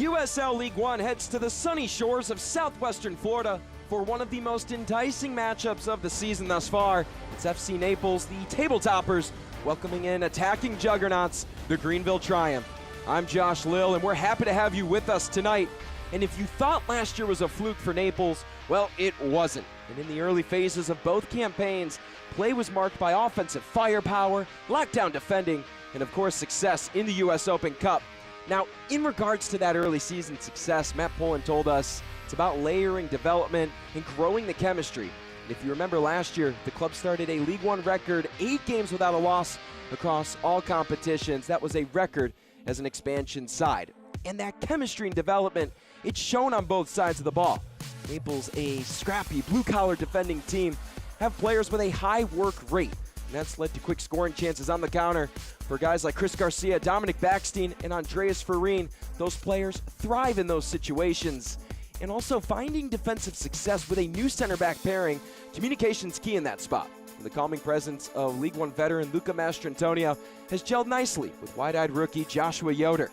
USL League One heads to the sunny shores of southwestern Florida for one of the most enticing matchups of the season thus far. It's FC Naples, the table toppers, welcoming in attacking juggernauts, the Greenville Triumph. I'm Josh Lill, and we're happy to have you with us tonight. And if you thought last year was a fluke for Naples, well, it wasn't. And in the early phases of both campaigns, play was marked by offensive firepower, lockdown defending, and of course success in the US Open Cup. Now, in regards to that early season success, Matt Pullen told us it's about layering development and growing the chemistry. And if you remember last year, the club started a League One record, 8 games without a loss across all competitions. That was a record as an expansion side. And that chemistry and development, it's shown on both sides of the ball. Naples, a scrappy, blue-collar defending team, have players with a high work rate. And that's led to quick scoring chances on the counter for guys like Chris Garcia, Dominic Backstein, and Andreas Farine. Those players thrive in those situations. And also finding defensive success with a new center back pairing, communication's key in that spot. And the calming presence of League One veteran Luca Mastrantonio has gelled nicely with wide-eyed rookie Joshua Yoder.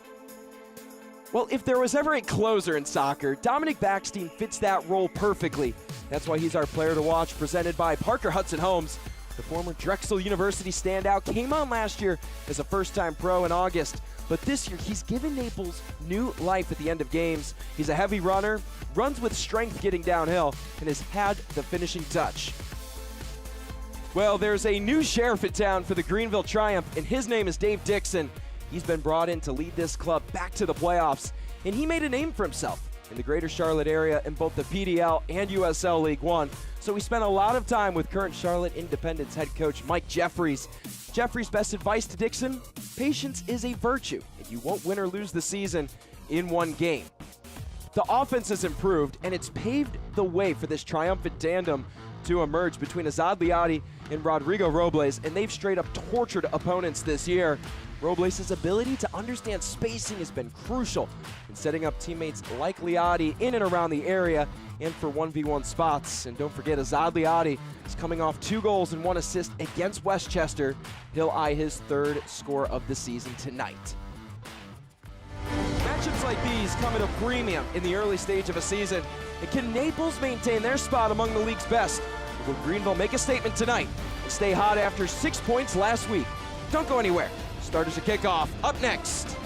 Well, if there was ever a closer in soccer, Dominic Backstein fits that role perfectly. That's why he's our player to watch, presented by Parker Hudson Holmes. The former Drexel University standout came on last year as a first-time pro in August, but this year he's given Naples new life at the end of games. He's a heavy runner, runs with strength getting downhill, and has had the finishing touch. Well, there's a new sheriff in town for the Greenville Triumph, and his name is Dave Dixon. He's been brought in to lead this club back to the playoffs, and he made a name for himself in the greater Charlotte area in both the PDL and USL League One. So we spent a lot of time with current Charlotte Independence head coach Mike Jeffries. Jeffries' best advice to Dixon: patience is a virtue, and you won't win or lose the season in one game. The offense has improved, and it's paved the way for this triumphant tandem to emerge between Azad Liati and Rodrigo Robles, and they've straight up tortured opponents this year. Robles' ability to understand spacing has been crucial in setting up teammates like Liati in and around the area and for 1v1 spots. And don't forget, Azad Liati is coming off 2 goals and 1 assist against Westchester. He'll eye his 3rd score of the season tonight. Matchups like these come at a premium in the early stage of a season. And can Naples maintain their spot among the league's best? Will Greenville make a statement tonight and stay hot after 6 points last week? Don't go anywhere. Starters at kickoff, up next.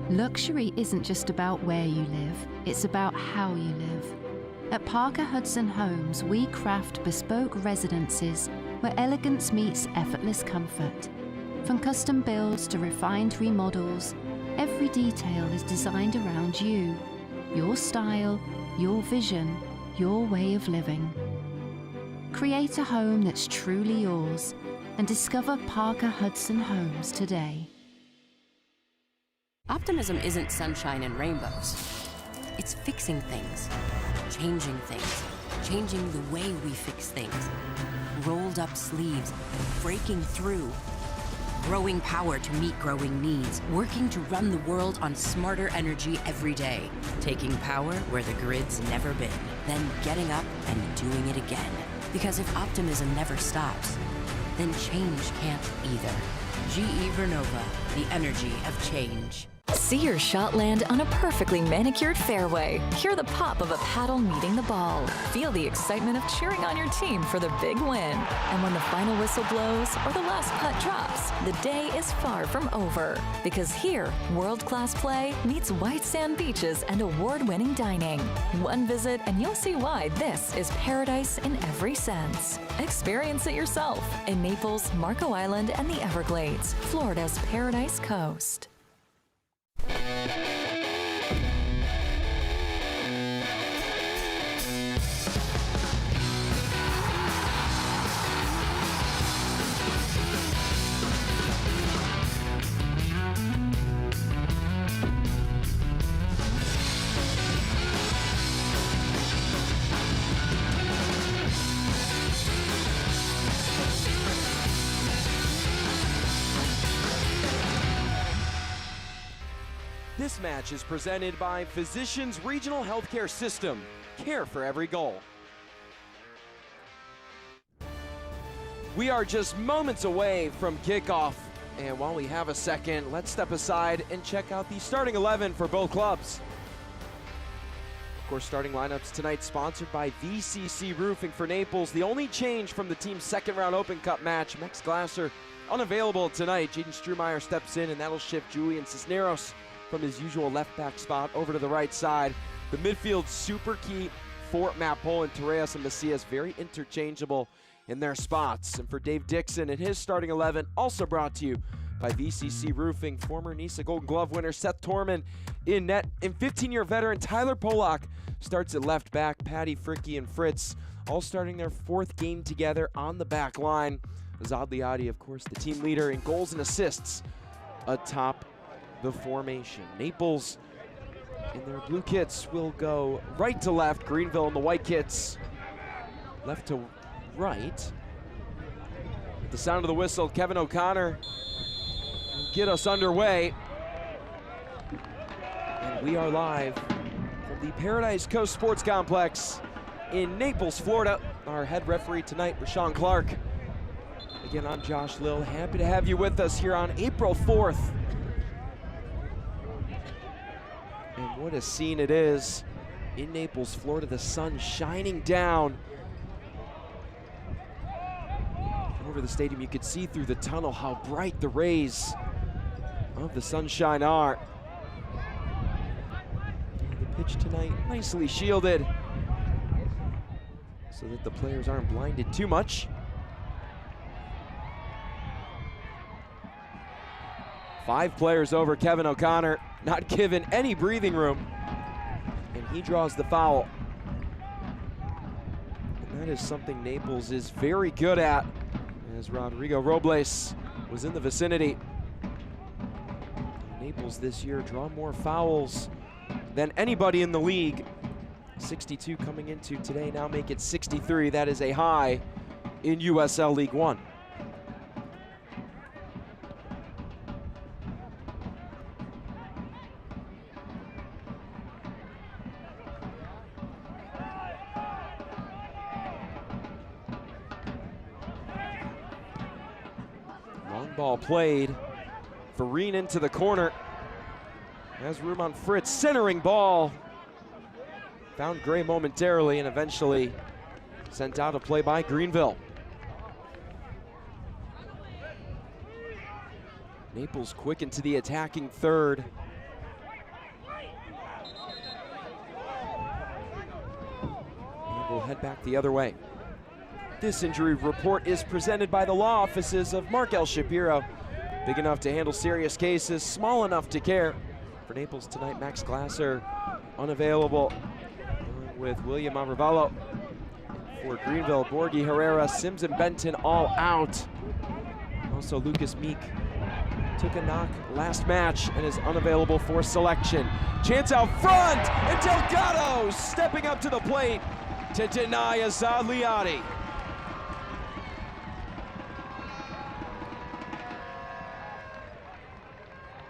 Luxury isn't just about where you live, it's about how you live. At Parker Hudson Homes, we craft bespoke residences where elegance meets effortless comfort. From custom builds to refined remodels, every detail is designed around you, your style, your vision, your way of living. Create a home that's truly yours and discover Parker Hudson Homes today. Optimism isn't sunshine and rainbows. It's fixing things, changing the way we fix things. Rolled up sleeves, breaking through, growing power to meet growing needs, working to run the world on smarter energy every day, taking power where the grid's never been, then getting up and doing it again. Because if optimism never stops, then change can't either. GE Vernova, the energy of change. See your shot land on a perfectly manicured fairway. Hear the pop of a paddle meeting the ball. Feel the excitement of cheering on your team for the big win. And when the final whistle blows or the last putt drops, the day is far from over. Because here, world-class play meets white sand beaches and award-winning dining. One visit and you'll see why this is paradise in every sense. Experience it yourself in Naples, Marco Island, and the Everglades, Florida's Paradise Coast. This match is presented by Physicians Regional Healthcare System. Care for every goal. We are just moments away from kickoff. And while we have a second, let's step aside and check out the starting 11 for both clubs. Of course, starting lineups tonight sponsored by VCC Roofing for Naples. The only change from the team's second round Open Cup match, Max Glasser unavailable tonight. Jaden Strumeyer steps in, and that'll shift Julian Cisneros from his usual left back spot over to the right side. The midfield super key for Matt Poland, Torres and Macias, very interchangeable in their spots. And for Dave Dixon and his starting 11, also brought to you by VCC Roofing, former NISA Golden Glove winner Seth Torman in net, and 15-year veteran Tyler Polak starts at left back. Patty, Fricky, and Fritz all starting their fourth game together on the back line. Azad Liadi, of course, the team leader in goals and assists atop the formation. Naples in their blue kits will go right to left. Greenville in the white kits left to right. At the sound of the whistle, Kevin O'Connor will get us underway. And we are live from the Paradise Coast Sports Complex in Naples, Florida. Our head referee tonight, Rashawn Clark. Again, I'm Josh Lill. Happy to have you with us here on April 4th. And what a scene it is in Naples, Florida. The sun shining down over the stadium. You could see through the tunnel how bright the rays of the sunshine are. And the pitch tonight nicely shielded so that the players aren't blinded too much. 5 players over Kevin O'Connor, not given any breathing room, and he draws the foul. And that is something Naples is very good at, as Rodrigo Robles was in the vicinity. Naples this year draw more fouls than anybody in the league. 62 coming into today, now make it 63. That is a high in USL League One. Ball played. Farine into the corner. Has room on Fritz. Centering ball. Found Gray momentarily and eventually sent out a play by Greenville. Naples quick into the attacking third. And we'll head back the other way. This injury report is presented by the law offices of Mark L. Shapiro. Big enough to handle serious cases, small enough to care. For Naples tonight, Max Glasser unavailable, along with William Amravalo. For Greenville, Borgi, Herrera, Sims, and Benton all out. Also, Lucas Meek took a knock last match and is unavailable for selection. Chance out front, and Delgado stepping up to the plate to deny Azad Liadi.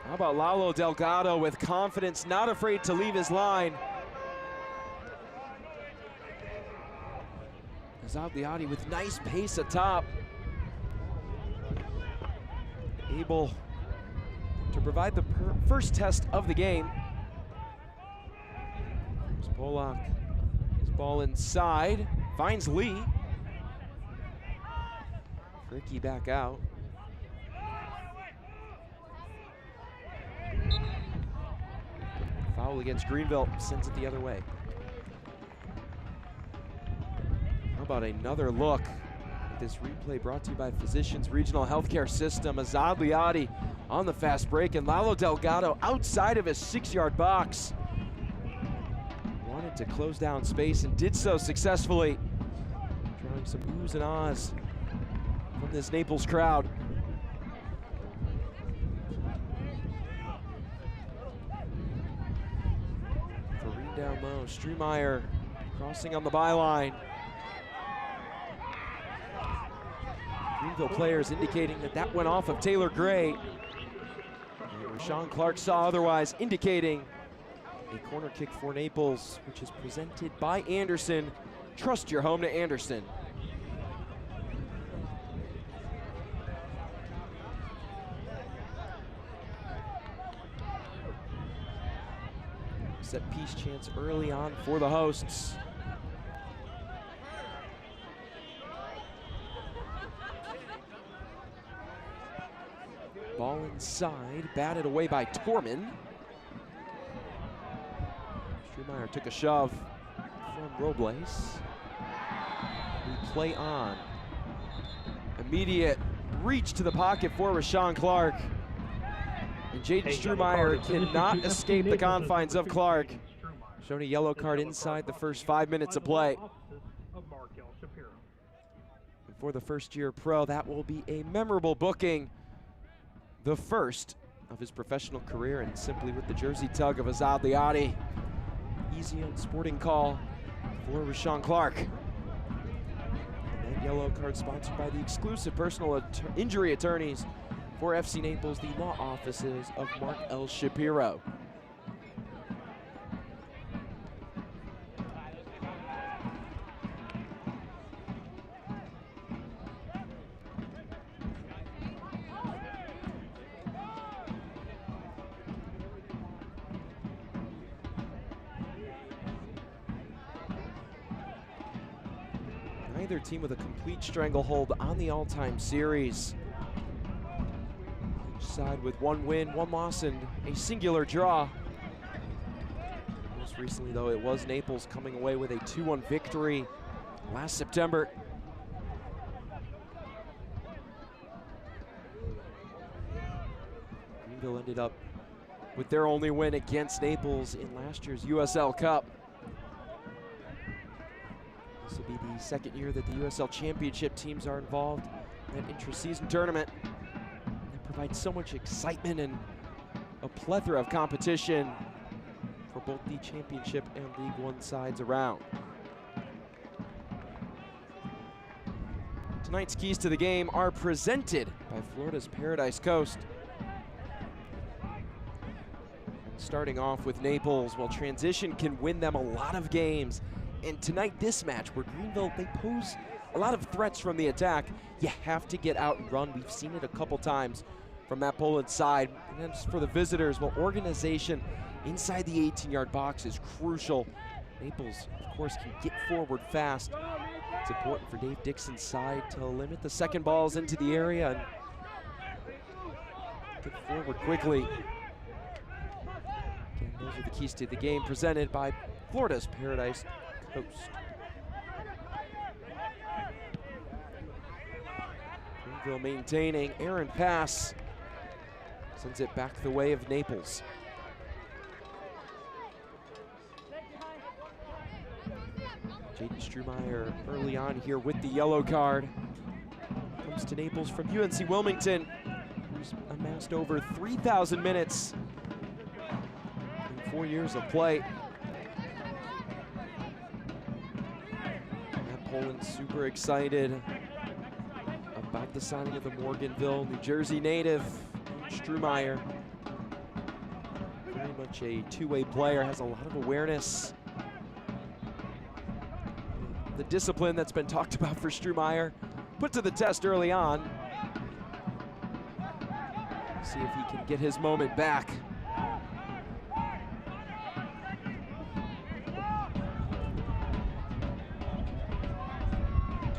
How about Lalo Delgado with confidence, not afraid to leave his line. Azad Liadi with nice pace atop. Able to provide the first test of the game. There's Polak, his ball inside, finds Lee. Fricky back out. Foul against Greenville, sends it the other way. How about another look at this replay brought to you by Physicians Regional Healthcare System. Azad Liadi on the fast break, and Lalo Delgado outside of his 6-yard box. Wanted to close down space and did so successfully, drawing some oohs and ahs from this Naples crowd. Down low, Strumeyer crossing on the byline. Greenville players indicating that that went off of Taylor Gray. And Rashawn Clark saw otherwise, indicating a corner kick for Naples, which is presented by Anderson. Trust your home to Anderson. set-piece chance early on for the hosts. Ball inside, batted away by Torman. Strumeyer took a shove from Robles. We play on. Immediate reach to the pocket for Rashawn Clark. And Jaden Strumeyer cannot escape the confines of Clark. Showing a yellow card inside the first 5 minutes of play. And for the first-year pro, that will be a memorable booking. The first of his professional career, and simply with the jersey tug of Azad Liadi. Easy on sporting call for Rashawn Clark. And that yellow card sponsored by the exclusive personal injury attorneys for FC Naples, the law offices of Mark L. Shapiro. Neither team with a complete stranglehold on the all-time series. Each side with 1 win, 1 loss, and a singular draw. Most recently, though, it was Naples coming away with a 2-1 victory last September. Greenville ended up with their only win against Naples in last year's USL Cup. This will be the second year that the USL Championship teams are involved in that intra-season tournament. That provides so much excitement and a plethora of competition for both the Championship and League One sides around. Tonight's keys to the game are presented by Florida's Paradise Coast. Starting off with Naples, while transition can win them a lot of games. And tonight, this match, where Greenville, they pose a lot of threats from the attack, you have to get out and run. We've seen it a couple times from Matt Poland's side. And then for the visitors, well, organization inside the 18-yard box is crucial. Naples, of course, can get forward fast. It's important for Dave Dixon's side to limit the second balls into the area and get forward quickly. Again, those are the keys to the game presented by Florida's Paradise Coast. Greenville maintaining, Aaron pass sends it back the way of Naples. Jaden Strumeyer early on here with the yellow card. Comes to Naples from UNC Wilmington, who's amassed over 3,000 minutes in 4 years of play. Poland super excited about the signing of the Morganville, New Jersey native, Strumeyer. Very much a two-way player, has a lot of awareness. The discipline that's been talked about for Strumeyer, put to the test early on. See if he can get his moment back.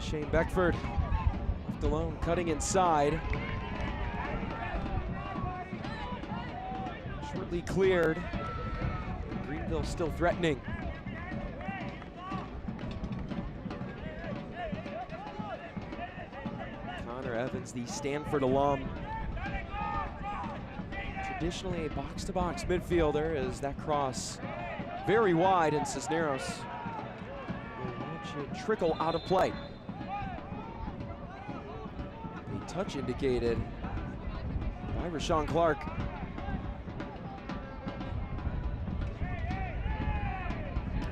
Shane Beckford left alone, cutting inside. Shortly cleared. Greenville still threatening. Connor Evans, the Stanford alum. Traditionally a box-to-box midfielder, as that cross very wide, and Cisneros will watch it trickle out of play. Touch indicated by Rashawn Clark.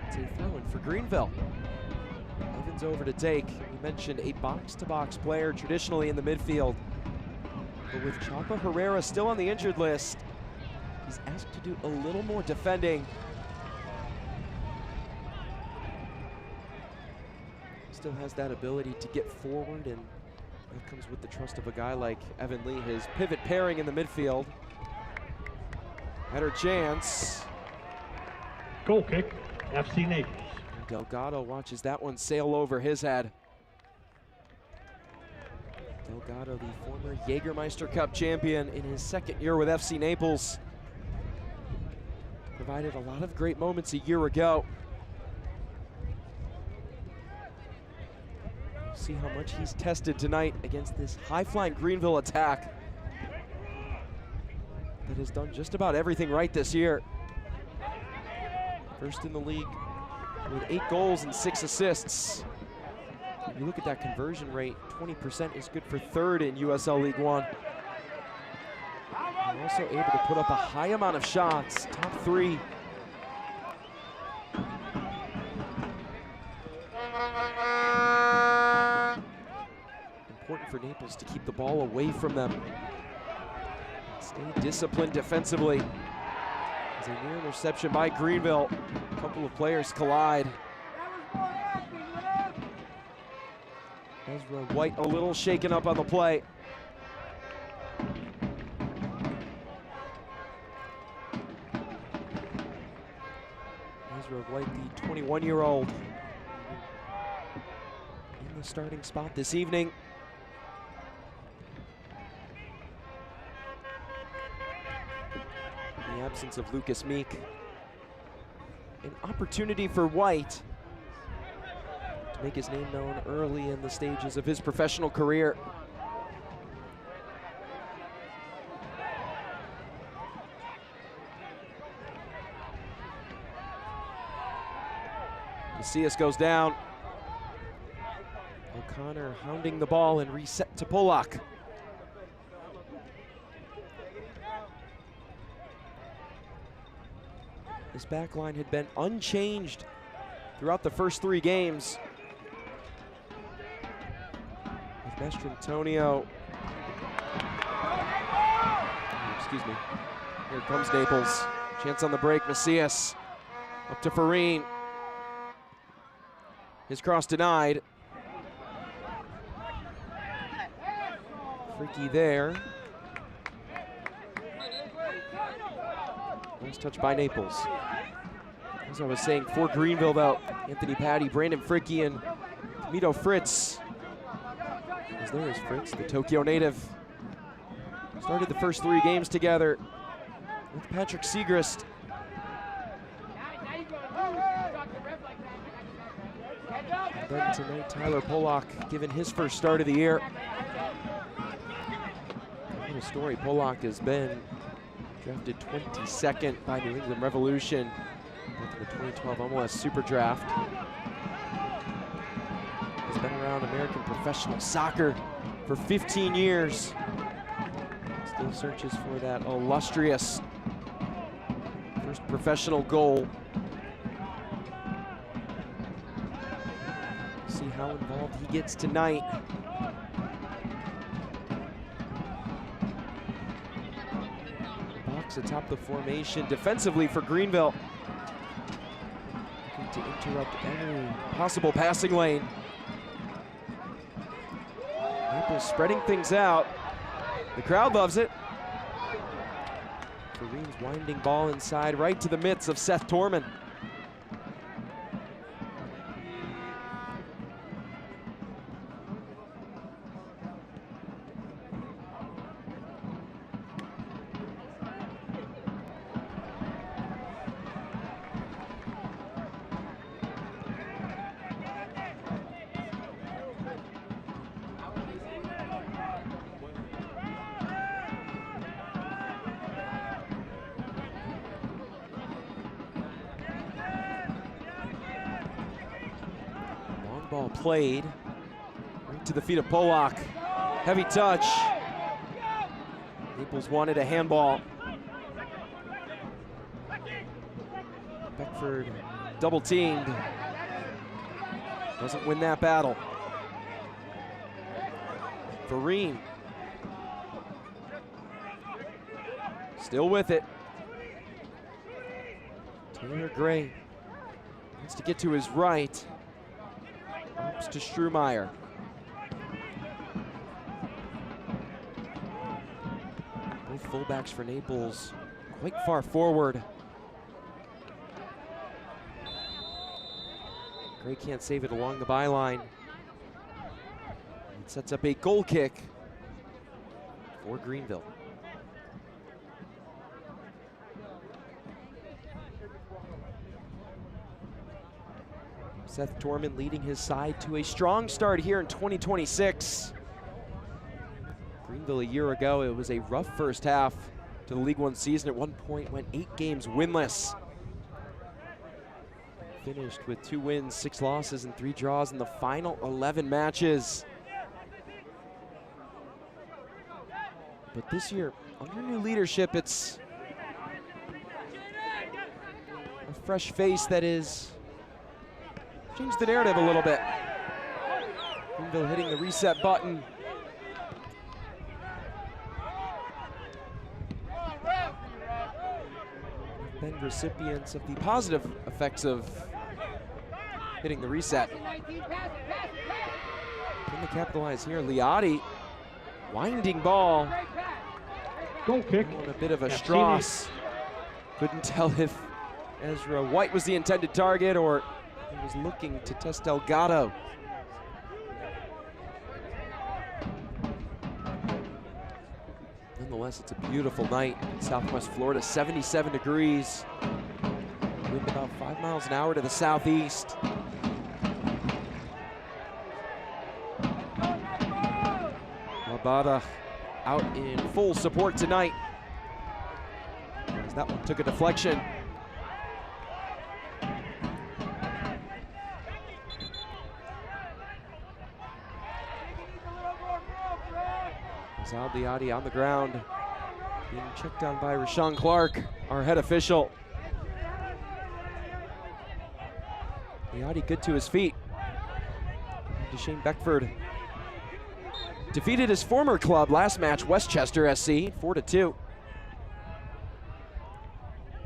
It's a throw-in for Greenville. Evans over to take. We mentioned a box-to-box player traditionally in the midfield. But with Chapo Herrera still on the injured list, he's asked to do a little more defending. Still has that ability to get forward, and that comes with the trust of a guy like Evan Lee, his pivot pairing in the midfield. Better chance. Goal kick, FC Naples. Delgado watches that one sail over his head. Delgado, the former Jägermeister Cup champion in his second year with FC Naples. Provided a lot of great moments a year ago. See how much he's tested tonight against this high-flying Greenville attack that has done just about everything right this year. First in the league with 8 goals and 6 assists. When you look at that conversion rate, 20% is good for third in USL League One. They're also able to put up a high amount of shots, top 3. Important for Naples to keep the ball away from them. Stay disciplined defensively. As a near interception by Greenville. A couple of players collide. Ezra White a little shaken up on the play. Ezra White, the 21-year-old, in the starting spot this evening. In the absence of Lucas Meek. An opportunity for White to make his name known early in the stages of his professional career. Macias goes down. O'Connor hounding the ball and reset to Polak. This back line had been unchanged throughout the first 3 games. With Mastrantonio. Excuse me. Here comes Naples. Chance on the break, Macias. Up to Farine. His cross denied. Freaky there. Nice touch by Naples. As I was saying, for Greenville though, Anthony Patty, Brandon Fricke, and Camito Fritz. As there is Fritz, the Tokyo native. Started the first 3 games together with Patrick Segrist. And then tonight, Tyler Polak given his first start of the year. A little story, Polak has been drafted 22nd by New England Revolution after the 2012 MLS Super Draft. He's been around American professional soccer for 15 years. Still searches for that illustrious first professional goal. See how involved he gets tonight. Atop the formation defensively for Greenville. Looking to interrupt every possible passing lane. Naples spreading things out. The crowd loves it. Kareem's winding ball inside right to the mitts of Seth Torman. Ball played right to the feet of Polak. Heavy touch. Naples wanted a handball. Beckford double teamed. Doesn't win that battle. Farine. Still with it. Taylor Gray wants to get to his right. Ups to Strumeyer. Both fullbacks for Naples quite far forward. Gray can't save it along the byline. It sets up a goal kick for Greenville. Seth Torman leading his side to a strong start here in 2026. Greenville a year ago, it was a rough first half to the League One season. At one point went 8 games winless. Finished with 2 wins, 6 losses, and 3 draws in the final 11 matches. But this year, under new leadership, it's a fresh face that is changed the narrative a little bit. Greenville hitting the reset button. Been recipients of the positive effects of hitting the reset. Can they capitalize here? Liotti, winding ball. Goal kick. On a bit of a Strauss. Couldn't tell if Ezra White was the intended target or he was looking to test Delgado. Nonetheless, it's a beautiful night in Southwest Florida, 77 degrees. Wind about 5 miles an hour to the southeast. Labada out in full support tonight, as that one took a deflection. Liotti on the ground, being checked on by Rashawn Clark, our head official. Liotti good to his feet. Shane Beckford defeated his former club last match, Westchester SC, 4-2.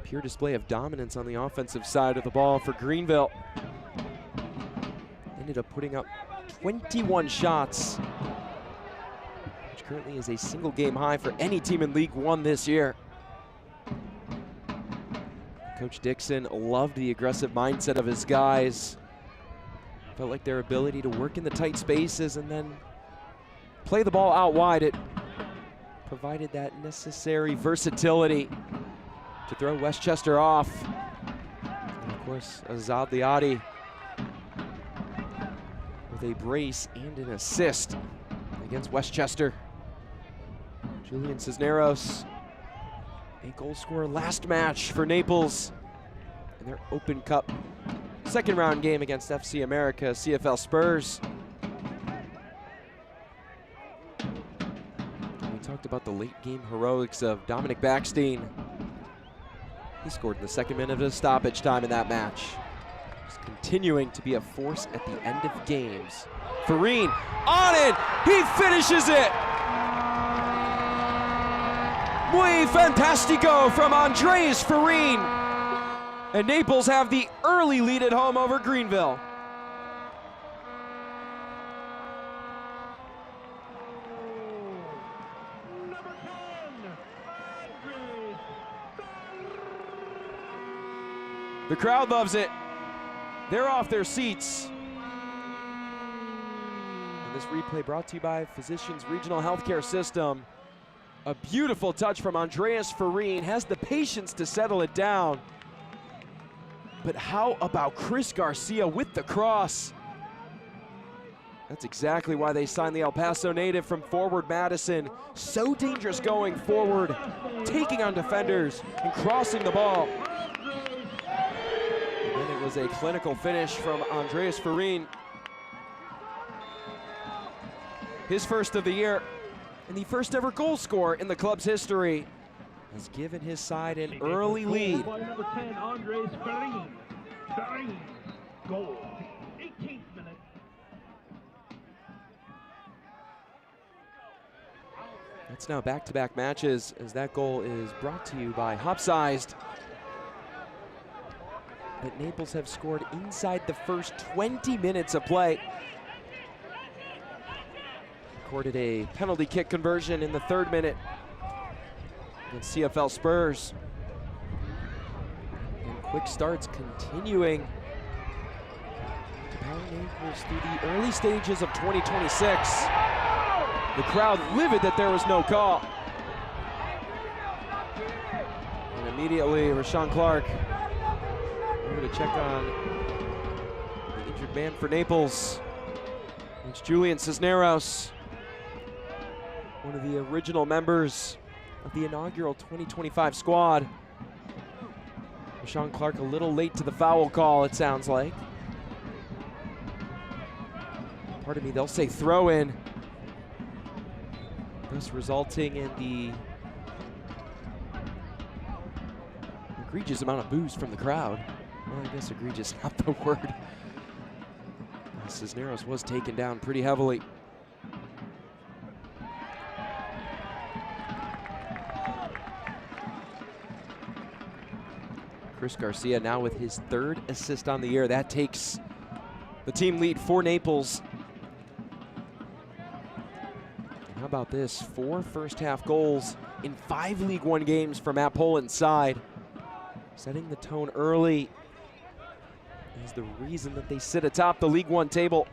Pure display of dominance on the offensive side of the ball for Greenville. Ended up putting up 21 shots, which currently is a single game high for any team in League One this year. Coach Dixon loved the aggressive mindset of his guys. Felt like their ability to work in the tight spaces and then play the ball out wide, it provided that necessary versatility to throw Westchester off. And of course, Azad Liotti with a brace and an assist against Westchester. Julian Cisneros, a goal scorer last match for Naples in their Open Cup second round game against FC America CFL Spurs. We talked about the late game heroics of Dominic Backstein. He scored in the second minute of stoppage time in that match. Just continuing to be a force at the end of games. Farine on it, he finishes it! Muy fantastico from Andres Farine. And Naples have the early lead at home over Greenville. The crowd loves it. They're off their seats. And this replay brought to you by Physicians Regional Healthcare System. A beautiful touch from Andreas Farine, has the patience to settle it down. But how about Chris Garcia with the cross? That's exactly why they signed the El Paso native from Forward Madison. So dangerous going forward, taking on defenders and crossing the ball. And then it was a clinical finish from Andreas Farine. His first of the year and the first ever goal scorer in the club's history has given his side an early lead. Number 10, Andres Farine. Farine, goal, 18th minute. That's now back-to-back matches, as that goal is brought to you by Hop-Sized. But Naples have scored inside the first 20 minutes of play. Recorded a penalty kick conversion in the 3rd minute against CFL Spurs. And quick starts continuing Naples through the early stages of 2026. The crowd livid that there was no call. And immediately, Rashawn Clark over to check on the injured man for Naples. It's Julian Cisneros, one of the original members of the inaugural 2025 squad. Rashawn Clark a little late to the foul call, it sounds like. Pardon me, they'll say throw in. Thus resulting in the egregious amount of boos from the crowd. Well, I guess egregious, not the word. Cisneros was taken down pretty heavily. Chris Garcia now with his 3rd assist on the year. That takes the team lead for Naples. And how about this? 4 first-half goals in 5 League One games for Matt Poland's side. Setting the tone early is the reason that they sit atop the League One table.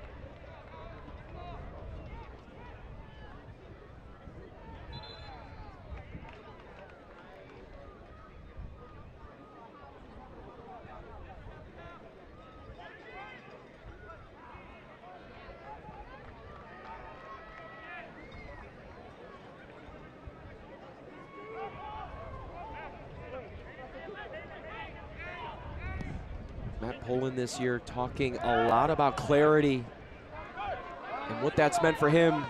Matt Poland this year talking a lot about clarity and what that's meant for him,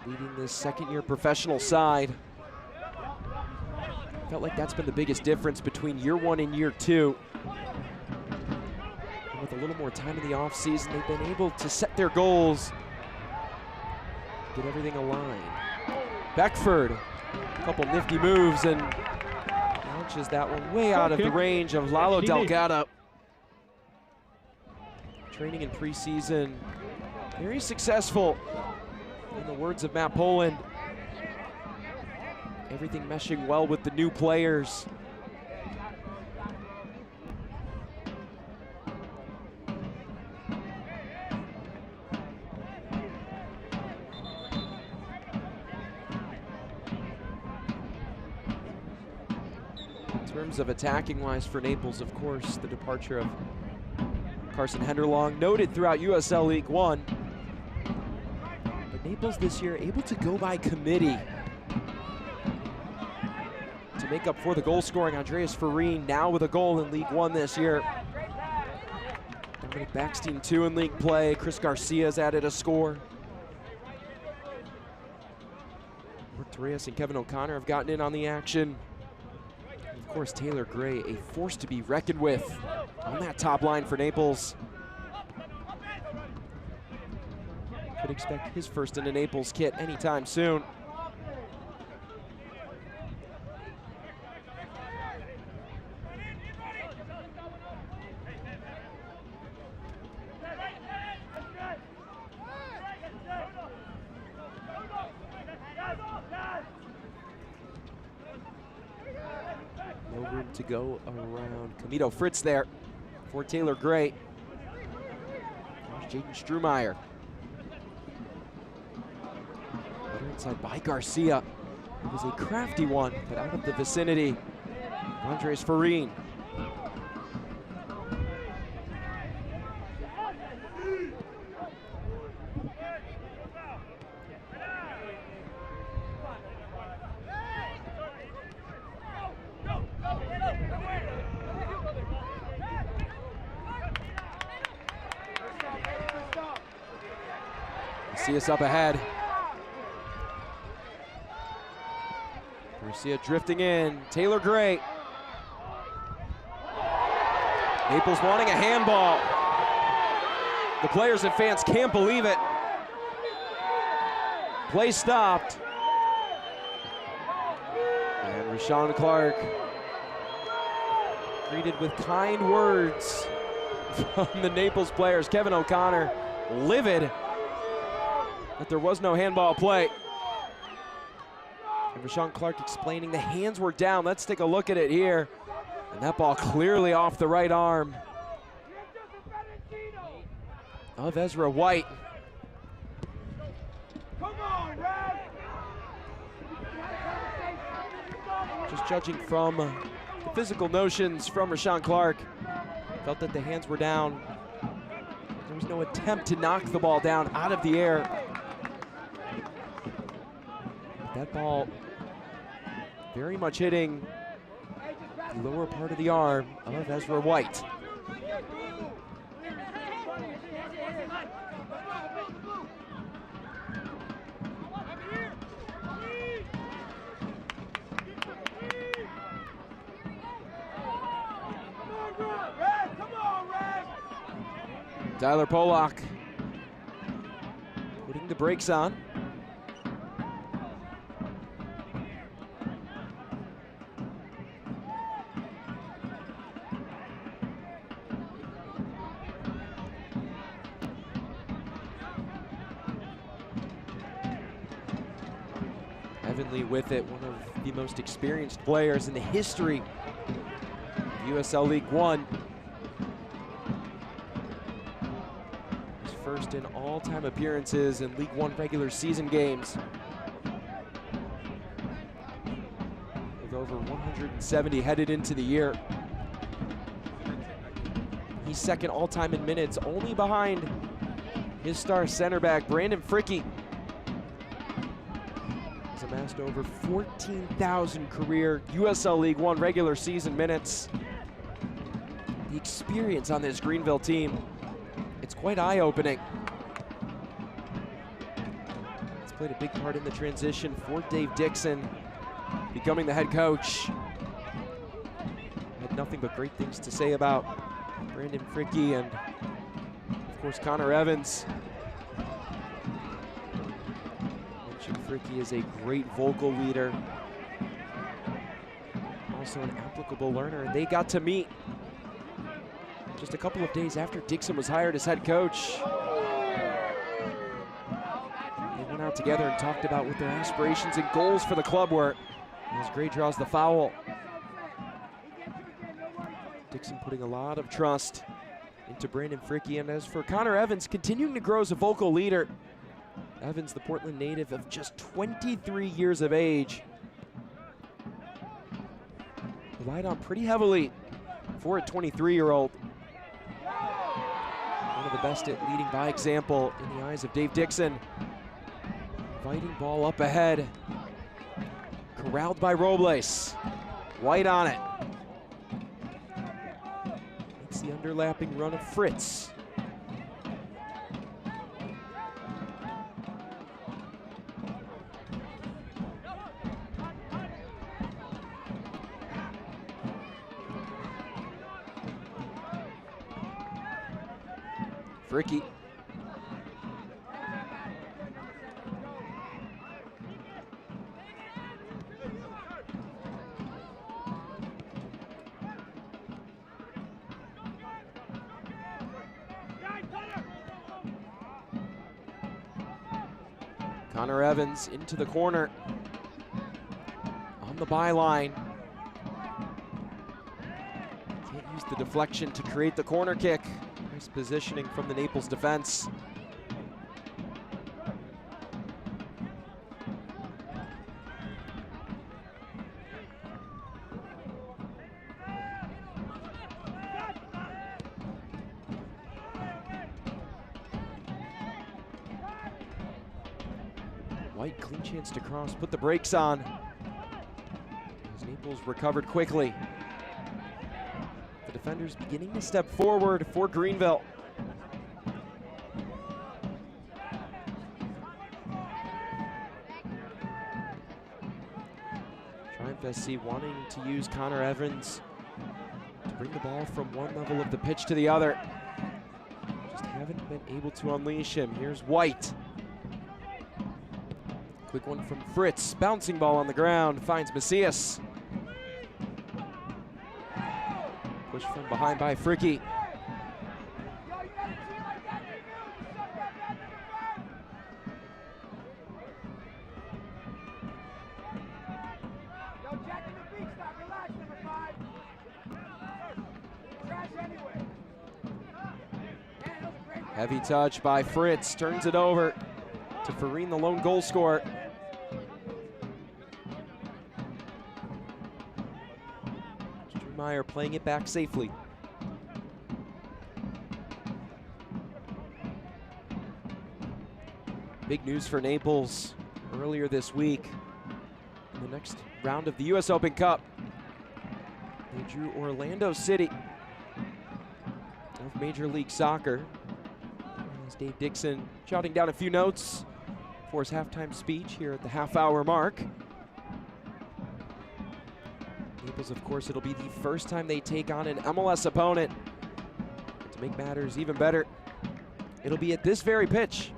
leading this 2nd-year professional side. Felt like that's been the biggest difference between year 1 and year 2. And with a little more time in the offseason, they've been able to set their goals, get everything aligned. Beckford, a couple nifty moves, and launches that one way out of the range of Lalo Delgado. Training in preseason, very successful, in the words of Matt Poland. Everything meshing well with the new players. In terms of attacking-wise for Naples, of course, the departure of Carson Henderlong, noted throughout USL League One. But Naples this year able to go by committee to make up for the goal scoring. Andreas Farine now with a goal in League One this year. Dominic Backstein 2 in league play. Chris Garcia's added a score. Mark Torres and Kevin O'Connor have gotten in on the action. And of course, Taylor Gray, a force to be reckoned with on that top line for Naples. Could expect his first in a Naples kit anytime soon. No room to go around Camito Fritz there for Taylor Gray. There's Jaden Strumeyer. Put inside by Garcia. It was a crafty one, but out of the vicinity. Andres Farine. See us up ahead. Garcia drifting in. Taylor Gray. Naples wanting a handball. The players and fans can't believe it. Play stopped. And Rashawn Clark greeted with kind words from the Naples players. Kevin O'Connor livid that there was no handball play. And Rashawn Clark explaining the hands were down. Let's take a look at it here. And that ball clearly off the right arm. of Ezra White. Just judging from the physical notions from Rashawn Clark, felt that the hands were down. There was no attempt to knock the ball down out of the air. That ball very much hitting the lower part of the arm of Ezra White. Tyler Polak putting the brakes on. Heavenly with it, one of the most experienced players in the history of USL League One. His first in all-time appearances in League One regular season games. With over 170 headed into the year. He's second all-time in minutes, only behind his star center back, Brandon Fricke. Amassed over 14,000 career USL League One regular season minutes. The experience on this Greenville team, it's quite eye-opening. It's played a big part in the transition for Dave Dixon becoming the head coach. Had nothing but great things to say about Brandon Fricke and, of course, Connor Evans. Fricke is a great vocal leader, also an applicable learner, and they got to meet just a couple of days after Dixon was hired as head coach. They went out together and talked about what their aspirations and goals for the club were. As Gray draws the foul, Dixon putting a lot of trust into Brandon Fricke, and as for Connor Evans, continuing to grow as a vocal leader. Evans, the Portland native of just 23 years of age, relied on pretty heavily for a 23-year-old. One of the best at leading by example in the eyes of Dave Dixon. Fighting ball up ahead. Corralled by Robles. White on it. It's the underlapping run of Fritz. Fricke. Connor Evans into the corner. On the byline. Can't use the deflection to create the corner kick. Nice positioning from the Naples defense. White, clean chance to cross, put the brakes on. As Naples recovered quickly. The defenders beginning to step forward for Greenville. Triumph SC wanting to use Connor Evans to bring the ball from one level of the pitch to the other. Just haven't been able to unleash him. Here's White. Quick one from Fritz, bouncing ball on the ground, finds Macias. Push from behind by Fricke. Heavy touch by Fritz, turns it over to Farine, the lone goal scorer. Strumeyer playing it back safely. Big news for Naples earlier this week. In the next round of the US Open Cup, they drew Orlando City of Major League Soccer. As Dave Dixon jotting down a few notes for his halftime speech here at the half-hour mark. Naples, of course, it'll be the first time they take on an MLS opponent. To make matters even better, it'll be at this very pitch.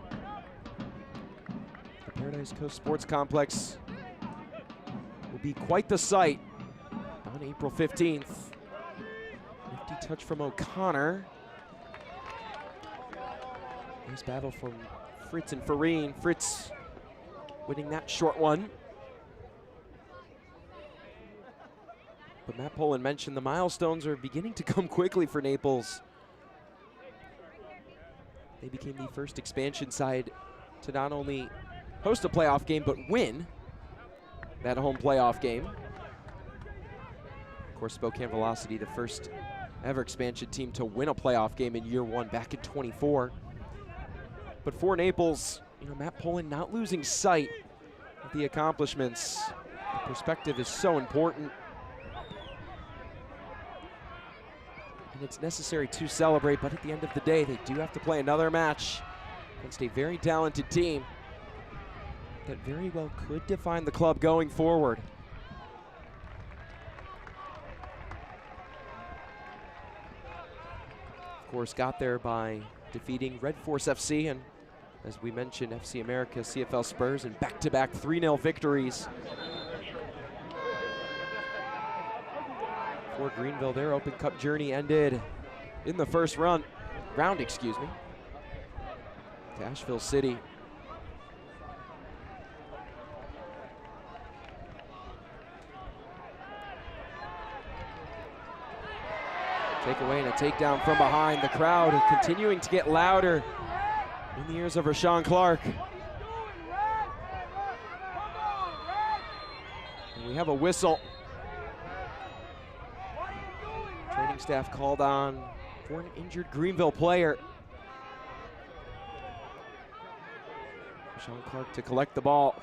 The Paradise Coast Sports Complex will be quite the sight on April 15th. Nifty touch from O'Connor. Nice battle from Fritz and Farine. Fritz winning that short one. But Matt Poland mentioned the milestones are beginning to come quickly for Naples. They became the first expansion side to not only host a playoff game, but win that home playoff game. Of course, Spokane Velocity, the first ever expansion team to win a playoff game in year one back in '24. But for Naples, you know, Matt Poland not losing sight of the accomplishments. The perspective is so important. And it's necessary to celebrate, but at the end of the day, they do have to play another match against a very talented team that very well could define the club going forward. Of course, got there by defeating Red Force FC and, as we mentioned, FC America, CFL Spurs, and back-to-back 3-0 victories. For Greenville, their Open Cup journey ended in the first round, excuse me, to Asheville City. Takeaway and a takedown from behind. The crowd continuing to get louder in the ears of Rashawn Clark. And we have a whistle. Training staff called on for an injured Greenville player. Rashawn Clark to collect the ball.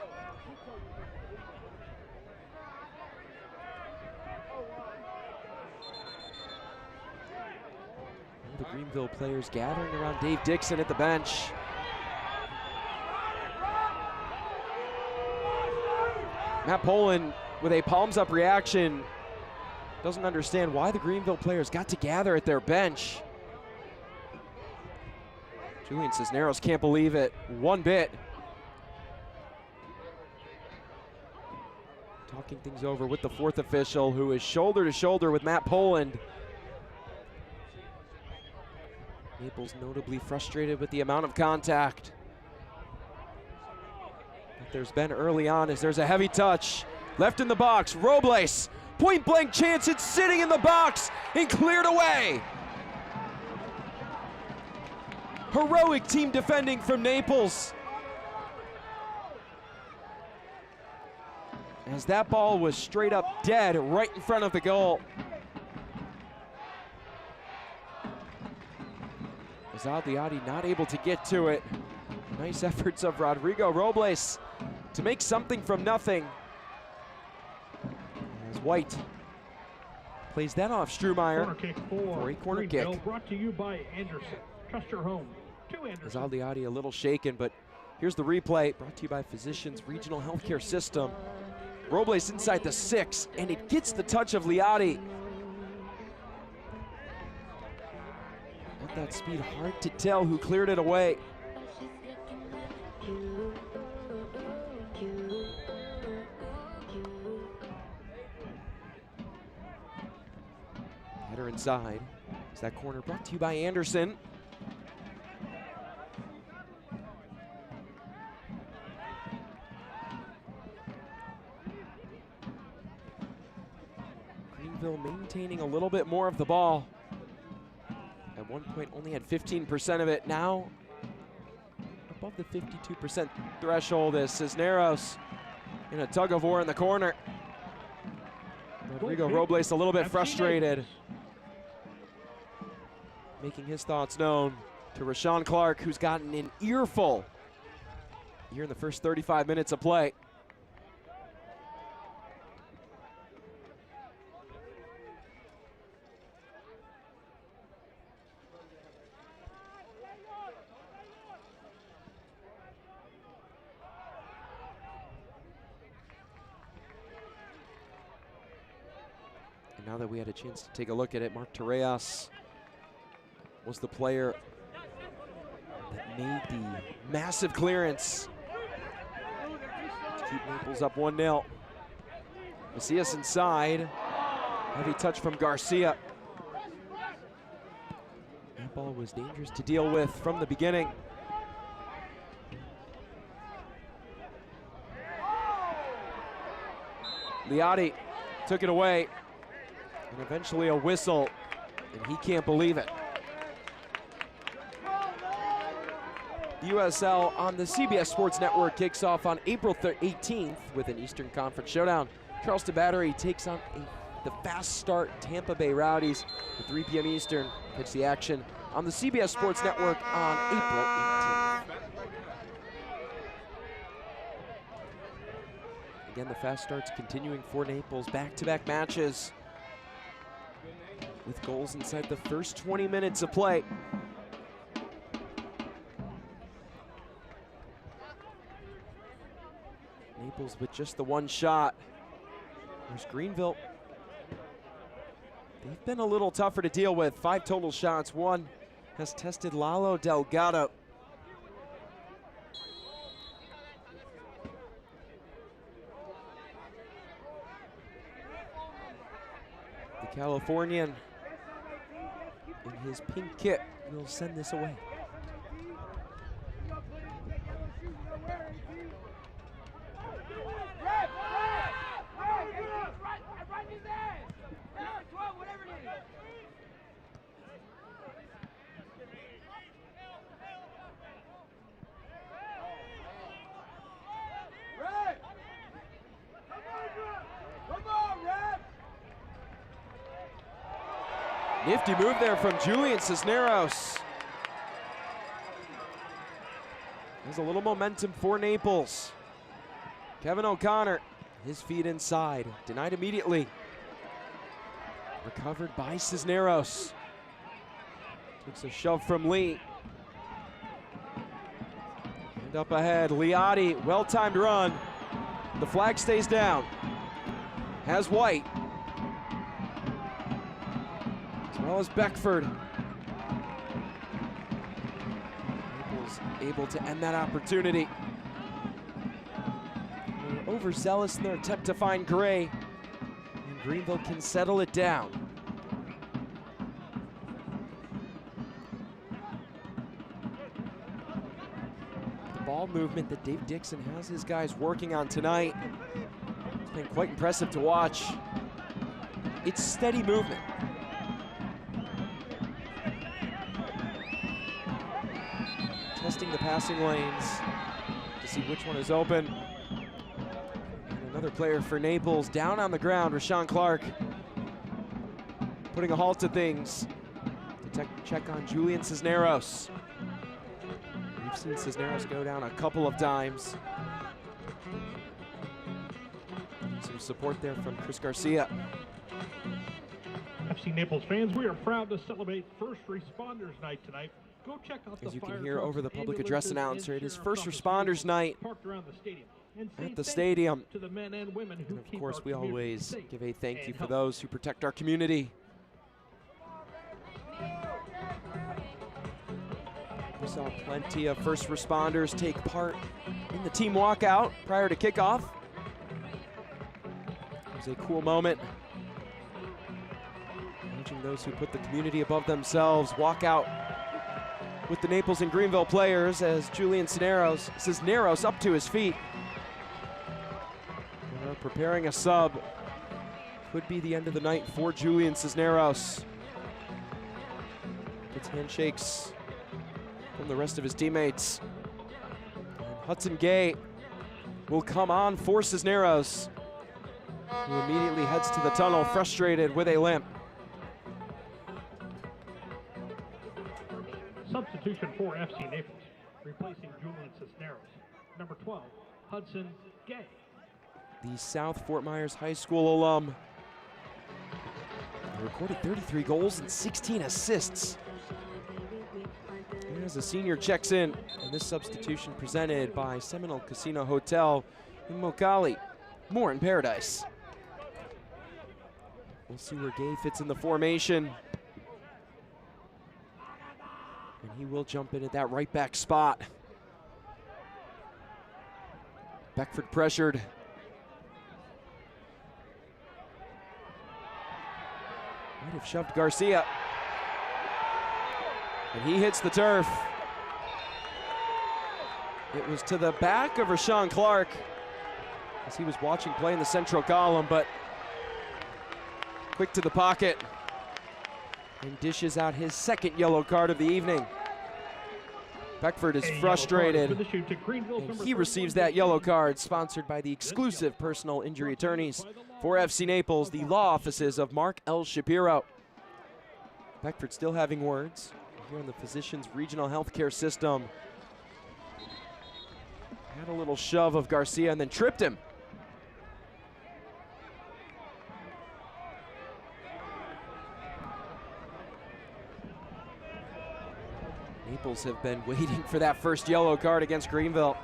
The Greenville players gathering around Dave Dixon at the bench. Matt Poland with a palms up reaction. Doesn't understand why the Greenville players got to gather at their bench. Julian Cisneros can't believe it one bit. Talking things over with the fourth official, who is shoulder to shoulder with Matt Poland. Naples notably frustrated with the amount of contact that there's been early on, as there's a heavy touch. Left in the box, Robles, point blank chance, it's sitting in the box and cleared away. Heroic team defending from Naples. As that ball was straight up dead right in front of the goal. Zadliati not able to get to it. Nice efforts of Rodrigo Robles to make something from nothing. As White plays that off Strumeyer Corner kick for a corner Greenville, kick. brought to you by Anderson. Trust your home to Anderson. Zadliati a little shaken, but here's the replay brought to you by Physicians Regional Healthcare System. Robles inside the 6, and it gets the touch of Liati. At that speed, hard to tell who cleared it away. Header inside. Is that corner brought to you by Anderson. Greenville maintaining a little bit more of the ball. At At one point only had 15% of it. Now above the 52% threshold is Cisneros in a tug of war in the corner. Rodrigo Robles a little bit frustrated, making his thoughts known to Rashawn Clark, who's gotten an earful here in the first 35 minutes of play. And now that we had a chance to take a look at it, Mark Torreas was the player that made the massive clearance to keep Naples up 1-0. Macias inside, heavy touch from Garcia. That ball was dangerous to deal with from the beginning. Liotti took it away, and eventually a whistle, and he can't believe it. The USL on the CBS Sports Network kicks off on April 18th with an Eastern Conference showdown. Charleston Battery takes on the fast start Tampa Bay Rowdies at 3 p.m. Eastern. Catch the action on the CBS Sports Network on April 18th. Again, the fast starts continuing for Naples. Back-to-back matches with goals inside the first 20 minutes of play. Naples with just the one shot. There's Greenville. They've been a little tougher to deal with. 5 total shots. One has tested Lalo Delgado. The Californian in his pink kit will send this away. Nifty move there from Julian Cisneros. There's a little momentum for Naples. Kevin O'Connor, his feet inside, denied immediately. Recovered by Cisneros. Takes a shove from Lee. And up ahead, Liotti, well-timed run. The flag stays down. Has White. As well as Beckford. Naples able to end that opportunity. They were overzealous in their attempt to find Gray, and Greenville can settle it down. The ball movement that Dave Dixon has his guys working on tonight, it's been quite impressive to watch. It's steady movement. Testing the passing lanes to see which one is open. And another player for Naples down on the ground, Rashawn Clark, putting a halt to things to check on Julian Cisneros. We've seen Cisneros go down a couple of times. Some support there from Chris Garcia. FC Naples fans, we are proud to celebrate First Responders Night tonight. Go check out As you the can fire hear trucks, over the public address ambulances, announcer, and it is sheriff's First office Responders vehicles Night parked around the stadium. And say at the thank stadium. to the men and women who And of keep course, our we community always safe give a thank you and for healthy. those who protect our community. We saw plenty of first responders take part in the team walkout prior to kickoff. It was a cool moment. Watching those who put the community above themselves walk out with the Naples and Greenville players as Julian Cisneros up to his feet. Preparing a sub. Could be the end of the night for Julian Cisneros. Gets handshakes from the rest of his teammates. And Hudson Gay will come on for Cisneros, who immediately heads to the tunnel, frustrated with a limp. Substitution for FC Naples, replacing Julian Cisneros. Number 12, Hudson Gay. The South Fort Myers High School alum. He recorded 33 goals and 16 assists. And as a senior checks in, and this substitution presented by Seminole Casino Hotel in Mokali. More in paradise. We'll see where Gay fits in the formation. And he will jump in at that right back spot. Beckford pressured. Might have shoved Garcia. And he hits the turf. It was to the back of Rashawn Clark as he was watching play in the central column, but quick to the pocket and dishes out his second yellow card of the evening. Beckford is frustrated, and he receives that yellow card, sponsored by the exclusive personal injury attorneys for FC Naples, the law offices of Mark L. Shapiro. Beckford still having words here on the Physicians Regional Healthcare System. Had a little shove of Garcia and then tripped him. Naples have been waiting for that first yellow card against Greenville.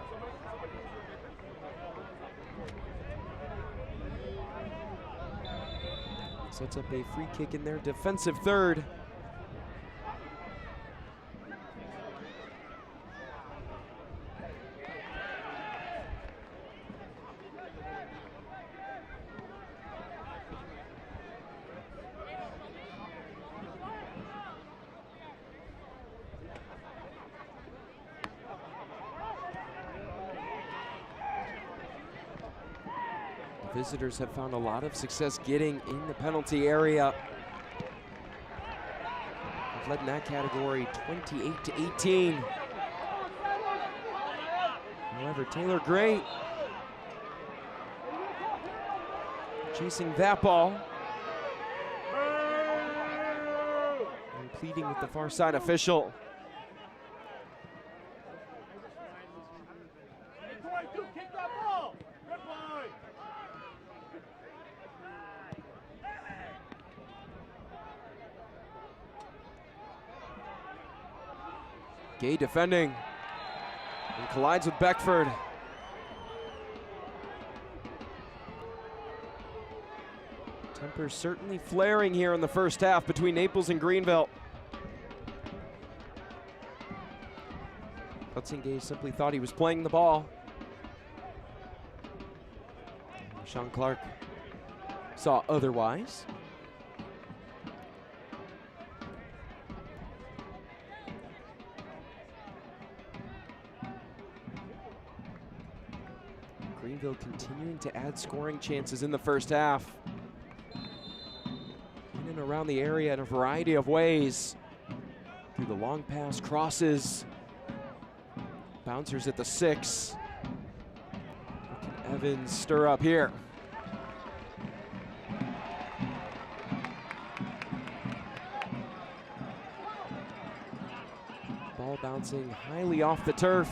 Sets up a free kick in their defensive third. Visitors have found a lot of success getting in the penalty area. They've led in that category 28-18. However, Taylor Gray chasing that ball and pleading with the far side official. Gay defending and collides with Beckford. Tempers certainly flaring here in the first half between Naples and Greenville. Hudson Gay simply thought he was playing the ball. Sean Clark saw otherwise. Greenville continuing to add scoring chances in the first half. In and around the area in a variety of ways. Through the long pass, crosses, bouncers at the 6. Can Evans stir up here? Ball bouncing highly off the turf.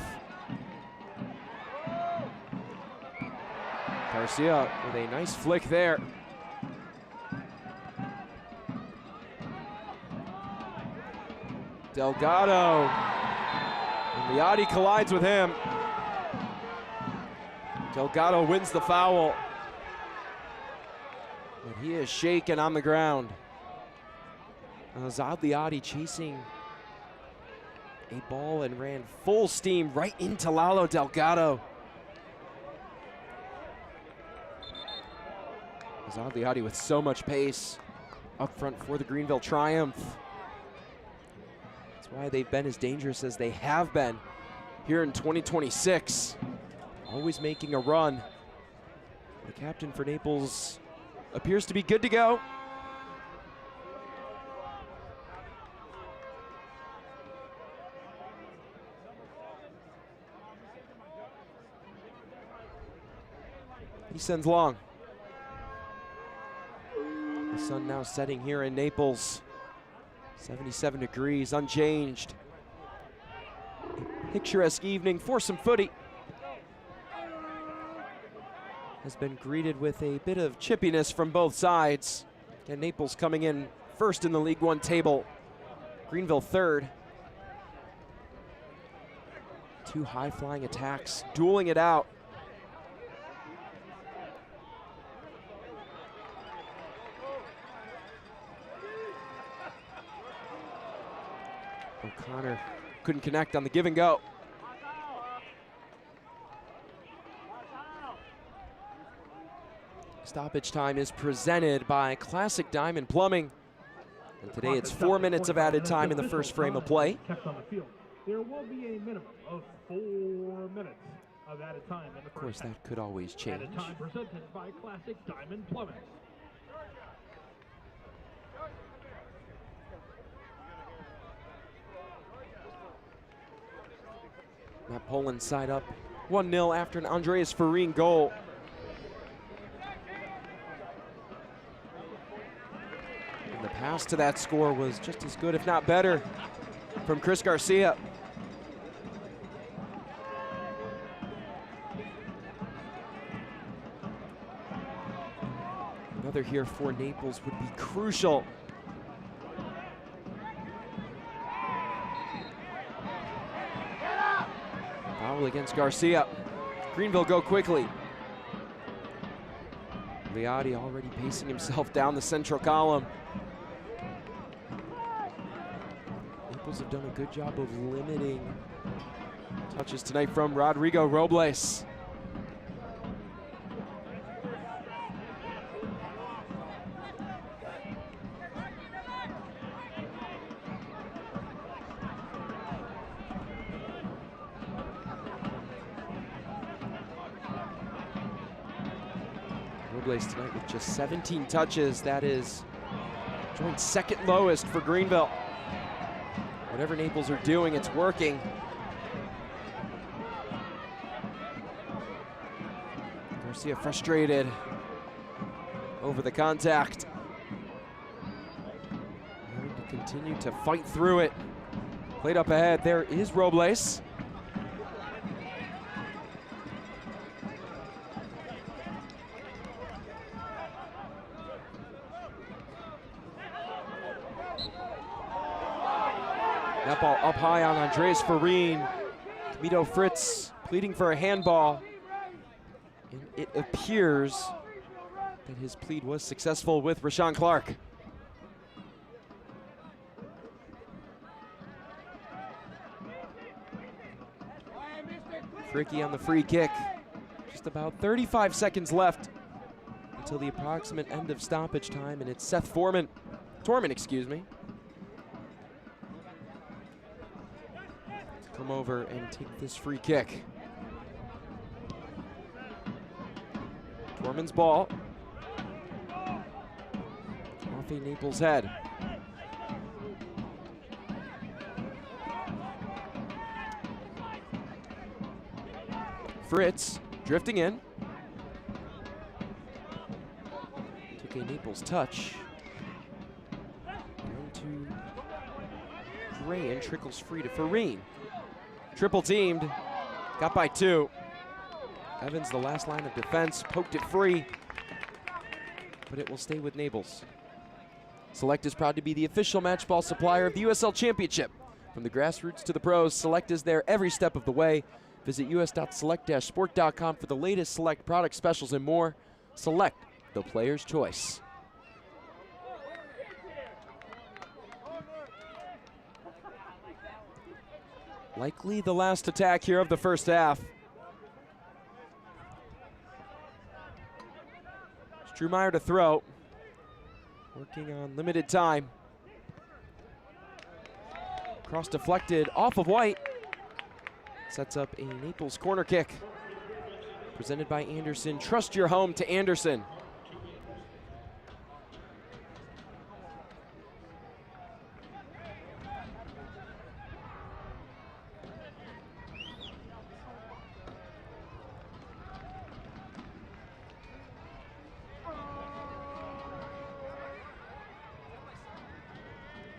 Garcia with a nice flick there. Delgado. And Liati collides with him. Delgado wins the foul. But he is shaken on the ground. Azad Liati chasing a ball and ran full steam right into Lalo Delgado. Azad Liati with so much pace up front for the Greenville Triumph. That's why they've been as dangerous as they have been here in 2026. Always making a run. The captain for Naples appears to be good to go. He sends long. The sun now setting here in Naples. 77 degrees, unchanged. A picturesque evening for some footy. Has been greeted with a bit of chippiness from both sides. And Naples coming in first in the League One table. Greenville third. Two high-flying attacks, dueling it out. O'Connor couldn't connect on the give and go. Stoppage time is presented by Classic Diamond Plumbing. And today it's 4 minutes of added time in the first frame of play. Kept on the field. There will be a minimum of 4 minutes of added time in the Of course, that could always change. Added time presented by Classic Diamond Plumbing. Matt Poland side up 1-0 after an Andreas Farine goal. And the pass to that score was just as good, if not better, from Chris Garcia. Another here for Naples would be crucial. Foul against Garcia. Greenville go quickly. Liotti already pacing himself down the central column. Naples have done a good job of limiting touches tonight from Rodrigo Robles. Robles tonight with just 17 touches. That is joint second lowest for Greenville. Whatever Naples are doing, it's working. Garcia frustrated over the contact. Having to continue to fight through it. Played up ahead, there is Robles. That ball up high on Andreas Farine. Camilo Fritz pleading for a handball. And it appears that his plead was successful with Rashawn Clark. Fricky on the free kick. Just about 35 seconds left until the approximate end of stoppage time, and it's Seth Torman, excuse me. Come over and take this free kick. Torman's ball. Off a Naples head. Fritz drifting in. Took a Naples touch. Down to Gray and trickles free to Farine. Triple teamed, got by 2. Evans, the last line of defense, poked it free, but it will stay with Naples. Select is proud to be the official match ball supplier of the USL Championship. From the grassroots to the pros, Select is there every step of the way. Visit us.select-sport.com for the latest Select product specials and more. Select, the player's choice. Likely the last attack here of the first half. Strumeyer to throw. Working on limited time. Cross deflected off of White. Sets up a Naples corner kick. Presented by Anderson. Trust your home to Anderson.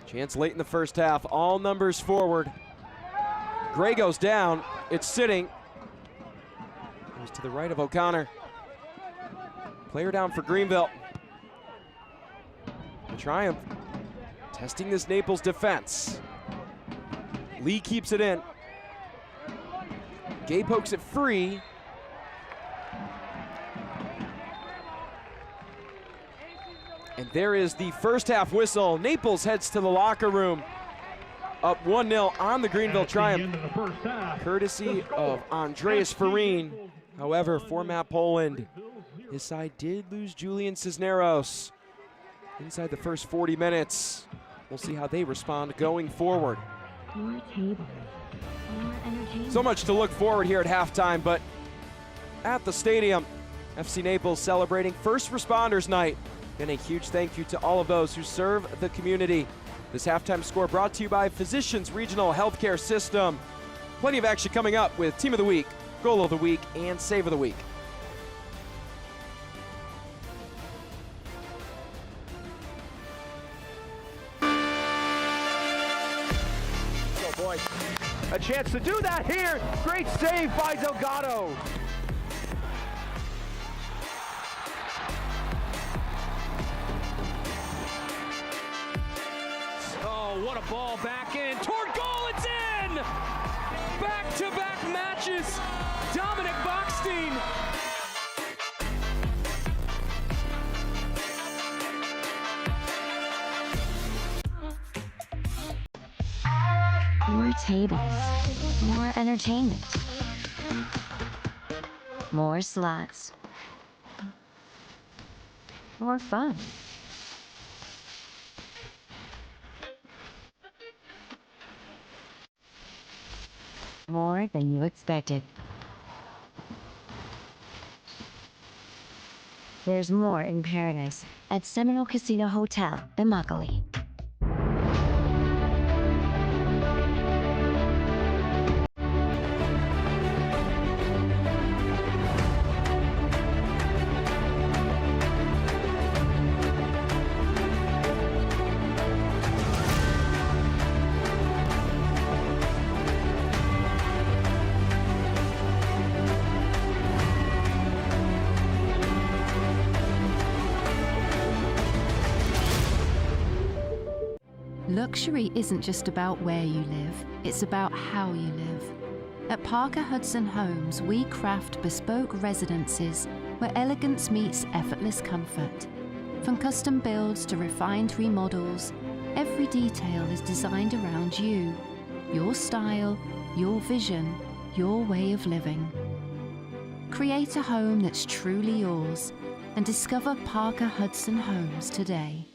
Chance late in the first half, all numbers forward. Gray goes down, it's sitting. Goes to the right of O'Connor. Player down for Greenville. The Triumph testing this Naples defense. Lee keeps it in. Gay pokes it free. And there is the first half whistle. Naples heads to the locker room. Up 1-0 on the Greenville Triumph, courtesy of Andreas Farine. However, for Matt Poland, his side did lose Julian Cisneros inside the first 40 minutes. We'll see how they respond going forward. So much to look forward here at halftime, but at the stadium, FC Naples celebrating First Responders Night. And a huge thank you to all of those who serve the community. This halftime score brought to you by Physicians Regional Healthcare System. Plenty of action coming up with Team of the Week, Goal of the Week, and Save of the Week. Oh boy, a chance to do that here. Great save by Delgado. What a ball back in, toward goal, it's in! Back-to-back matches, Dominic Bachstein. More tables, more entertainment, more slots, more fun. More than you expected. There's more in paradise at Seminole Casino Hotel in Immokalee. Luxury isn't just about where you live, it's about how you live. At Parker Hudson Homes, we craft bespoke residences where elegance meets effortless comfort. From custom builds to refined remodels, every detail is designed around you, your style, your vision, your way of living. Create a home that's truly yours and discover Parker Hudson Homes today.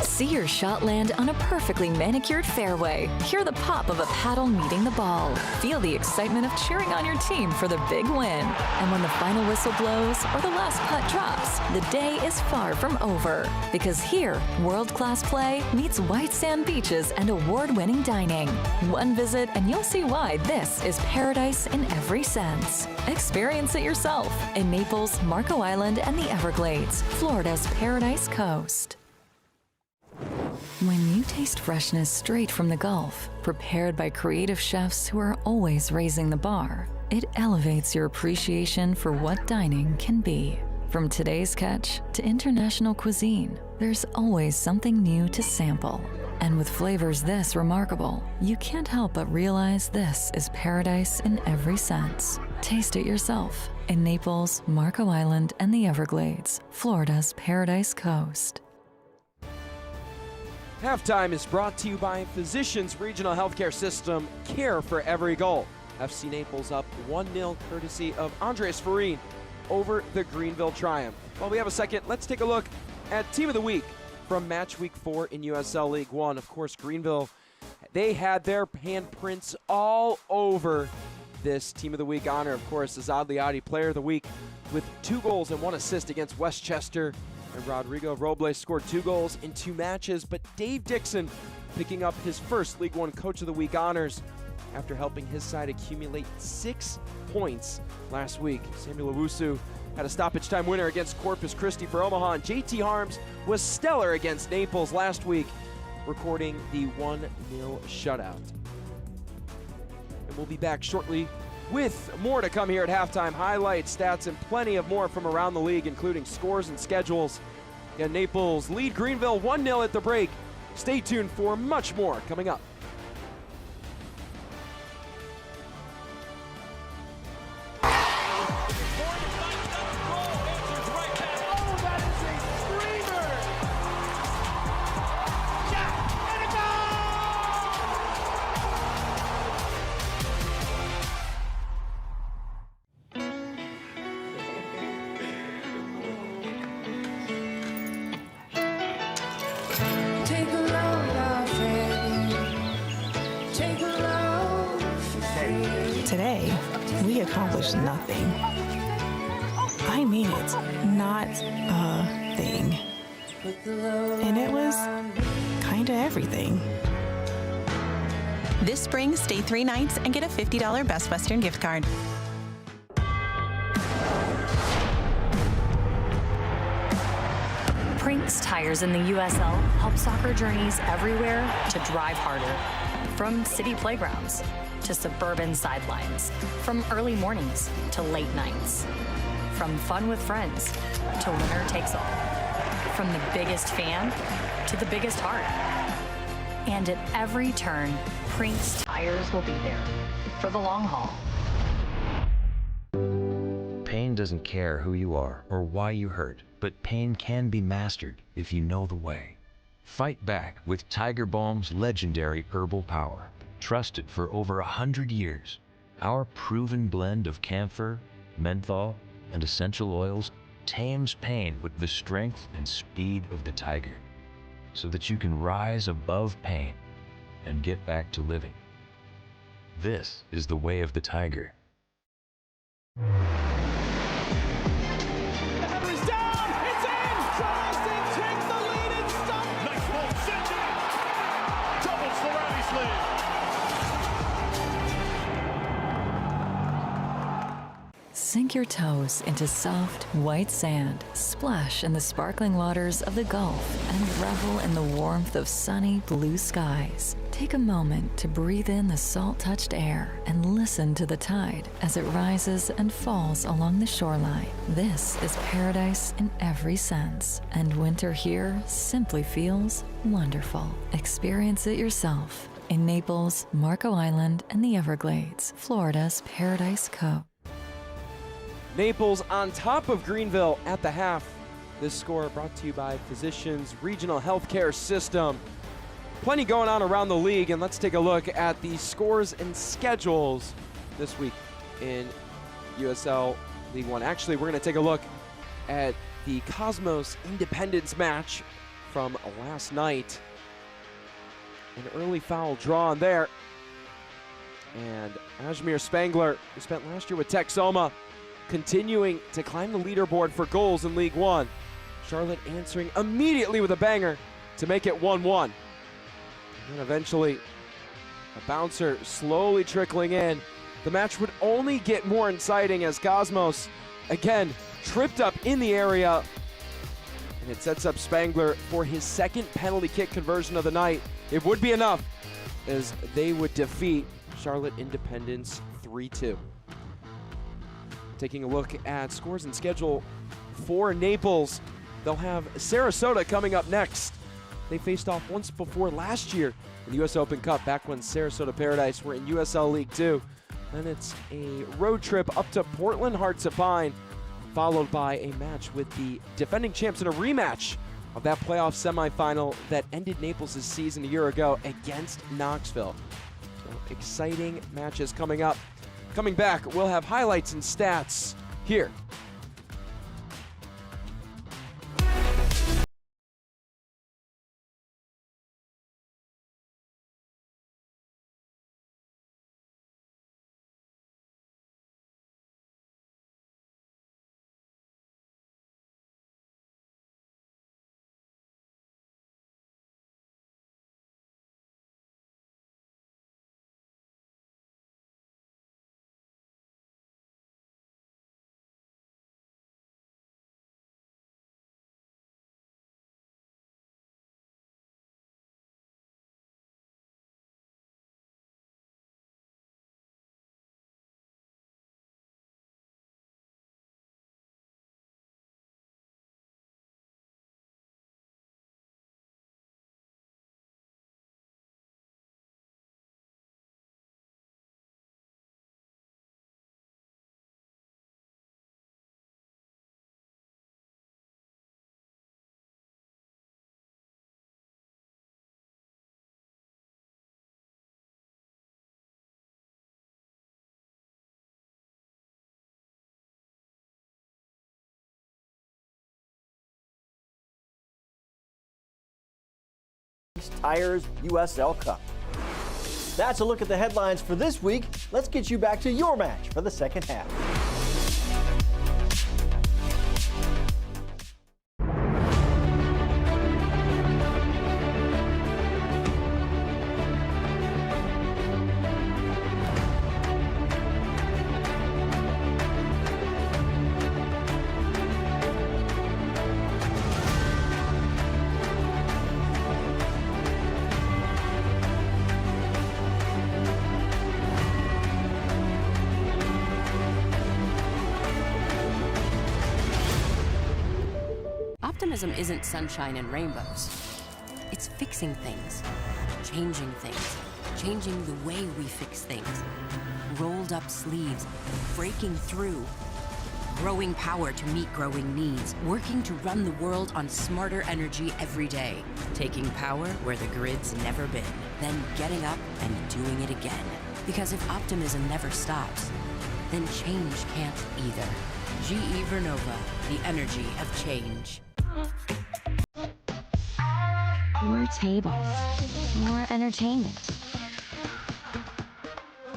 See your shot land on a perfectly manicured fairway. Hear the pop of a paddle meeting the ball. Feel the excitement of cheering on your team for the big win. And when the final whistle blows or the last putt drops, the day is far from over. Because here, world-class play meets white sand beaches and award-winning dining. One visit and you'll see why this is paradise in every sense. Experience it yourself in Naples, Marco Island, and the Everglades, Florida's Paradise Coast. When you taste freshness straight from the Gulf, prepared by creative chefs who are always raising the bar, it elevates your appreciation for what dining can be. From today's catch to international cuisine, there's always something new to sample. And with flavors this remarkable, you can't help but realize this is paradise in every sense. Taste it yourself in Naples, Marco Island, and the Everglades, Florida's Paradise Coast. Halftime is brought to you by Physicians Regional Healthcare System, care for every goal. FC Naples up 1-0 courtesy of Andreas Farine over the Greenville Triumph. While we have a second, let's take a look at Team of the Week from match week 4 in USL League One. Of course, Greenville, they had their handprints all over this Team of the Week honor. Of course, Azad Liadi, Player of the Week, with 2 goals and 1 assist against Westchester. And Rodrigo Robles scored 2 goals in 2 matches, but Dave Dixon picking up his first League One Coach of the Week honors after helping his side accumulate 6 points last week. Samuel Owusu had a stoppage time winner against Corpus Christi for Omaha, and JT Harms was stellar against Naples last week, recording the 1-0 shutout. And we'll be back shortly with more to come here at halftime. Highlights, stats, and plenty of more from around the league, including scores and schedules. Again, Naples lead Greenville 1-0 at the break. Stay tuned for much more coming up. Today, we accomplished nothing. I mean it, not a thing. And it was kinda everything. This spring, stay 3 nights and get a $50 Best Western gift card. Prinks tires in the USL help soccer journeys everywhere to drive harder. From city playgrounds to suburban sidelines, from early mornings to late nights, from fun with friends to winner takes all, from the biggest fan to the biggest heart. And at every turn, Prinks tires will be there for the long haul. Pain doesn't care who you are or why you hurt, but pain can be mastered if you know the way. Fight back with Tiger Balm's legendary herbal power. Trusted for over 100 years, our proven blend of camphor, menthol, and essential oils tames pain with the strength and speed of the tiger, so that you can rise above pain and get back to living. This is the way of the tiger. Sink your toes into soft, white sand, splash in the sparkling waters of the Gulf, and revel in the warmth of sunny blue skies. Take a moment to breathe in the salt-touched air and listen to the tide as it rises and falls along the shoreline. This is paradise in every sense, and winter here simply feels wonderful. Experience it yourself in Naples, Marco Island, and the Everglades, Florida's Paradise Cove. Naples on top of Greenville at the half. This score brought to you by Physicians Regional Healthcare System. Plenty going on around the league, and let's take a look at the scores and schedules this week in USL League One. Actually, we're going to take a look at the Cosmos Independence match from last night. An early foul drawn there. And Ajmir Spangler, who spent last year with Texoma, continuing to climb the leaderboard for goals in League One. Charlotte answering immediately with a banger to make it 1-1. And then eventually, a bouncer slowly trickling in. The match would only get more exciting as Cosmos, again, tripped up in the area. And it sets up Spangler for his second penalty kick conversion of the night. It would be enough as they would defeat Charlotte Independence 3-2. Taking a look at scores and schedule for Naples, they'll have Sarasota coming up next. They faced off once before last year in the US Open Cup, back when Sarasota Paradise were in USL League Two. Then it's a road trip up to Portland Hearts of Pine, followed by a match with the defending champs in a rematch of that playoff semifinal that ended Naples' season a year ago against Knoxville. So exciting matches coming up. Coming back, we'll have highlights and stats here Tires USL Cup. That's a look at the headlines for this week. Let's get you back to your match for the second half. Optimism isn't sunshine and rainbows. It's fixing things, changing the way we fix things. Rolled up sleeves, breaking through, growing power to meet growing needs, working to run the world on smarter energy every day, taking power where the grid's never been, then getting up and doing it again. Because if optimism never stops, then change can't either. GE Vernova, the energy of change. More tables, more entertainment,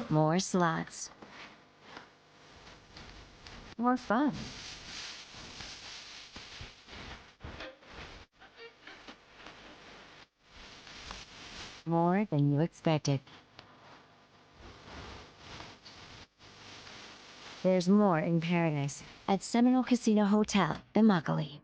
more slots, more fun. More than you expected. There's more in paradise at Seminole Casino Hotel in Immokalee.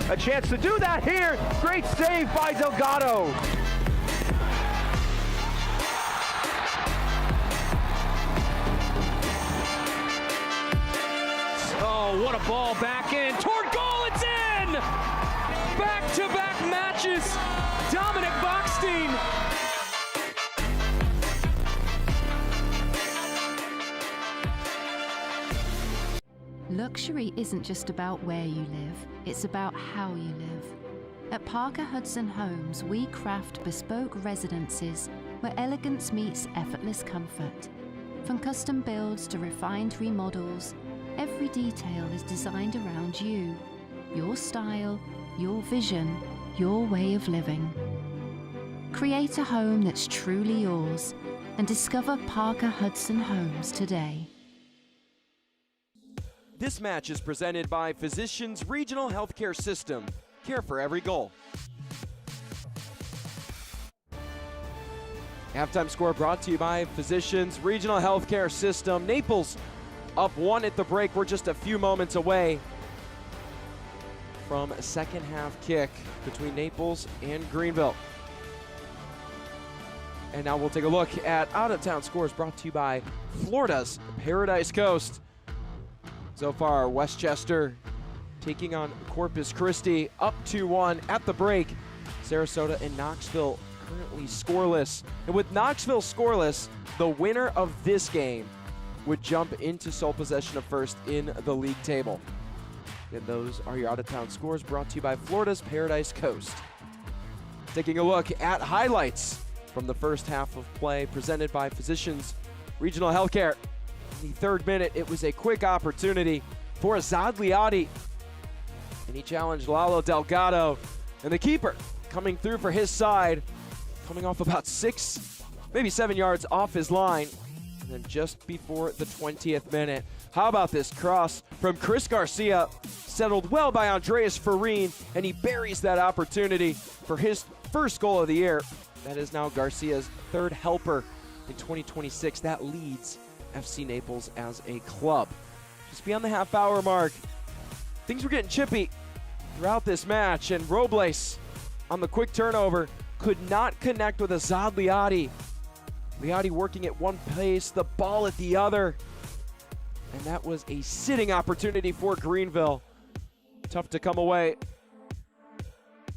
A chance to do that here. Great save by Delgado. Oh, what a ball back in. Toward goal, it's in! Back-to-back matches. Dominic Bachstein. Luxury isn't just about where you live, it's about how you live. At Parker Hudson Homes, we craft bespoke residences where elegance meets effortless comfort. From custom builds to refined remodels, every detail is designed around you, your style, your vision, your way of living. Create a home that's truly yours and discover Parker Hudson Homes today. This match is presented by Physicians Regional Healthcare System. Care for every goal. Halftime score brought to you by Physicians Regional Healthcare System. Naples up 1 at the break. We're just a few moments away from a second half kick between Naples and Greenville. And now we'll take a look at out-of-town scores brought to you by Florida's Paradise Coast. So far, Westchester taking on Corpus Christi, up 2-1 at the break. Sarasota and Knoxville currently scoreless. And with Knoxville scoreless, the winner of this game would jump into sole possession of first in the league table. And those are your out-of-town scores brought to you by Florida's Paradise Coast. Taking a look at highlights from the first half of play presented by Physicians Regional Healthcare. In the third minute, it was a quick opportunity for Azad Liadi, and he challenged Lalo Delgado, and the keeper coming through for his side, coming off about 6, maybe 7 yards off his line, and then just before the 20th minute. How about this cross from Chris Garcia, settled well by Andreas Farine, and he buries that opportunity for his first goal of the year. That is now Garcia's third helper in 2026. That leads FC Naples as a club. Just beyond the half-hour mark, things were getting chippy throughout this match, and Robles on the quick turnover could not connect with Azad Liadi. Liadi working at one pace, the ball at the other, and that was a sitting opportunity for Greenville. Tough to come away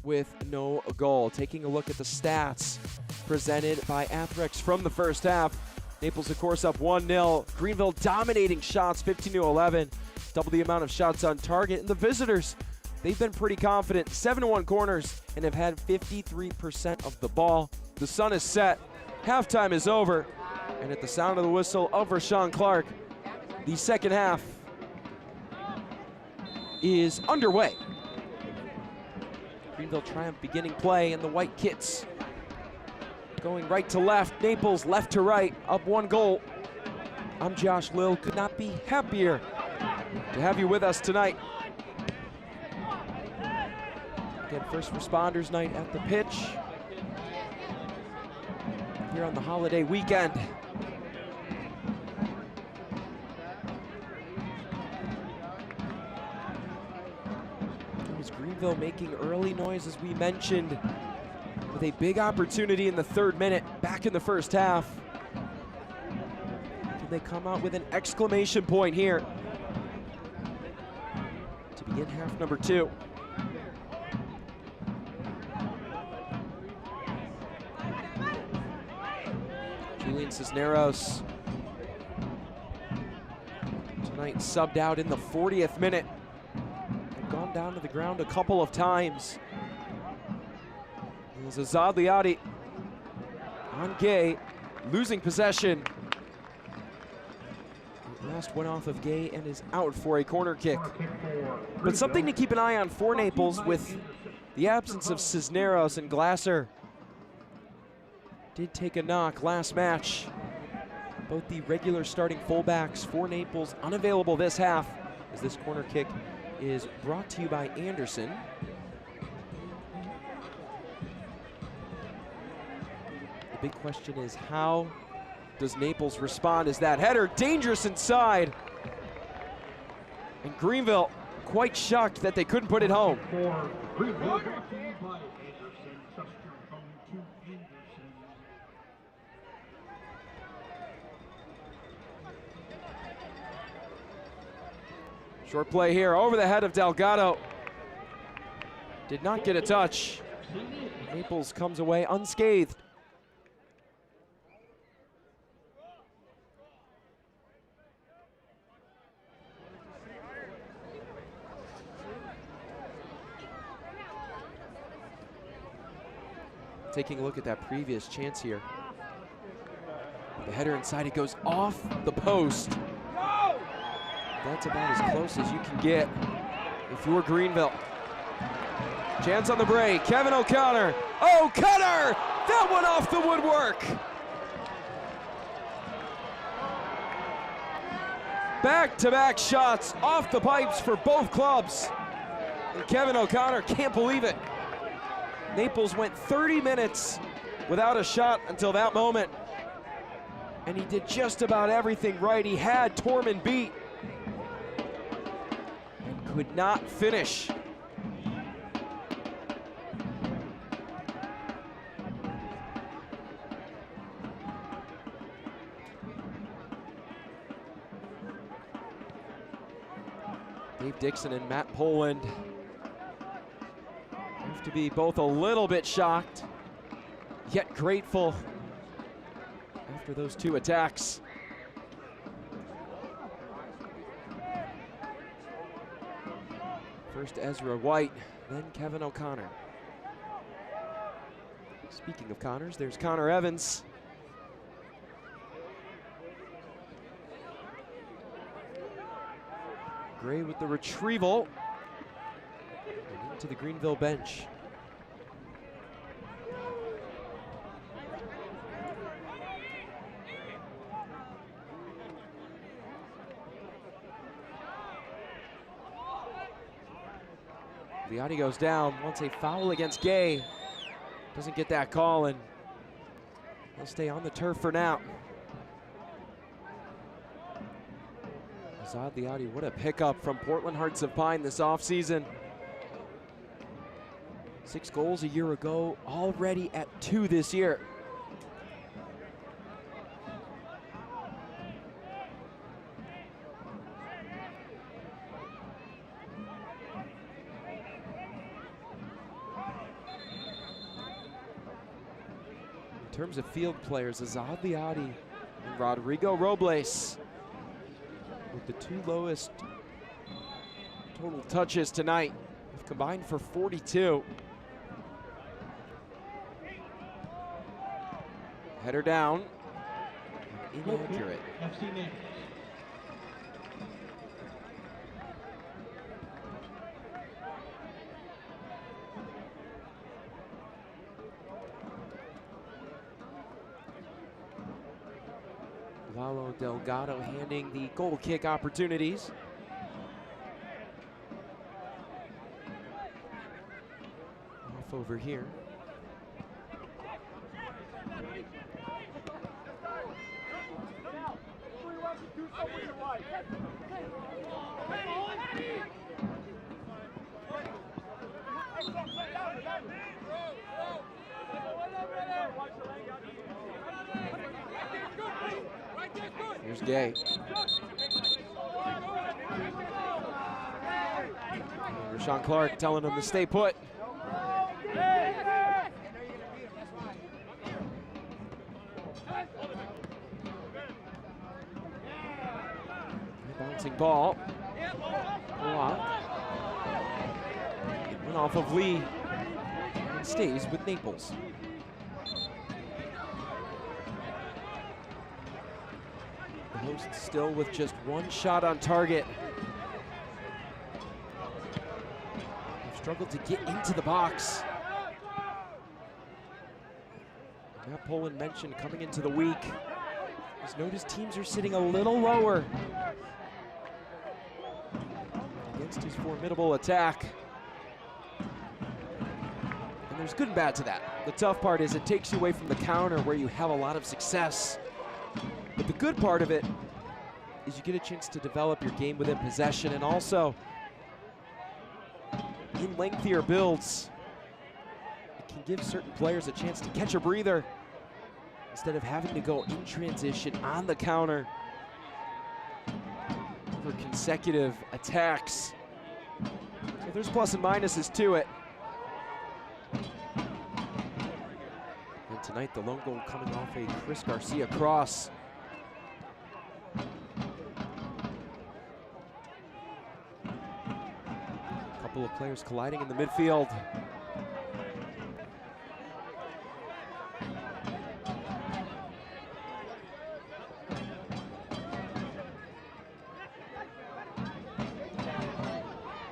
with no goal. Taking a look at the stats presented by Athrex from the first half. Naples, of course, up 1-0. Greenville dominating shots, 15-11. Double the amount of shots on target. And the visitors, they've been pretty confident. 7-1 corners and have had 53% of the ball. The sun is set. Halftime is over. And at the sound of the whistle of Rashawn Clark, the second half is underway. Greenville Triumph beginning play, and the white kits going right to left. Naples left to right, up 1 goal. I'm Josh Lill. Could not be happier to have you with us tonight. Again, first responders night at the pitch here on the holiday weekend. Greenville making early noise, as we mentioned, with a big opportunity in the 3rd minute, back in the first half. Can they come out with an exclamation point here to begin half number 2? Julian Cisneros tonight subbed out in the 40th minute. Gone down to the ground a couple of times. It was Azad Liadi on Gay, losing possession. Last one off of Gay and is out for a corner kick. But something to keep an eye on for Naples with the absence of Cisneros, and Glasser did take a knock last match. Both the regular starting fullbacks for Naples unavailable this half, as this corner kick is brought to you by Anderson. The big question is, how does Naples respond as that header dangerous inside? And Greenville quite shocked that they couldn't put it home. Short play here over the head of Delgado. Did not get a touch. Naples comes away unscathed. Taking a look at that previous chance here. The header inside, it goes off the post. That's about as close as you can get if you're Greenville. Chance on the break, Kevin O'Connor. O'Connor! That one off the woodwork! Back-to-back shots off the pipes for both clubs. And Kevin O'Connor can't believe it. Naples went 30 minutes without a shot until that moment. And he did just about everything right. He had Torman beat. Could not finish. Dave Dixon and Matt Poland have to be both a little bit shocked, yet grateful after those 2 attacks. First Ezra White, then Kevin O'Connor. Speaking of Connors, there's Connor Evans. Gray with the retrieval. And into the Greenville bench. Liadi goes down, wants a foul against Gay. Doesn't get that call, and he'll stay on the turf for now. Azad Liadi, what a pickup from Portland Hearts of Pine this offseason. 6 goals a year ago, already at 2 this year. In terms of field players, Azad Liadi and Rodrigo Robles with the 2 lowest total touches tonight, have combined for 42. Header down, inaccurate. Lalo Delgado handing the goal kick opportunities. Off over here. Here's Gay. And Rashawn Clark telling him to stay put. Bouncing ball. Block. Went off of Lee and stays with Naples. The hosts still with just 1 shot on target. They've struggled to get into the box. Matt Poland mentioned coming into the week, he's noticed teams are sitting a little lower against his formidable attack. And there's good and bad to that. The tough part is it takes you away from the counter where you have a lot of success. But the good part of it is you get a chance to develop your game within possession, and also in lengthier builds, it can give certain players a chance to catch a breather instead of having to go in transition on the counter for consecutive attacks. So there's plus and minuses to it. And tonight the lone goal coming off a Chris Garcia cross. Couple of players colliding in the midfield.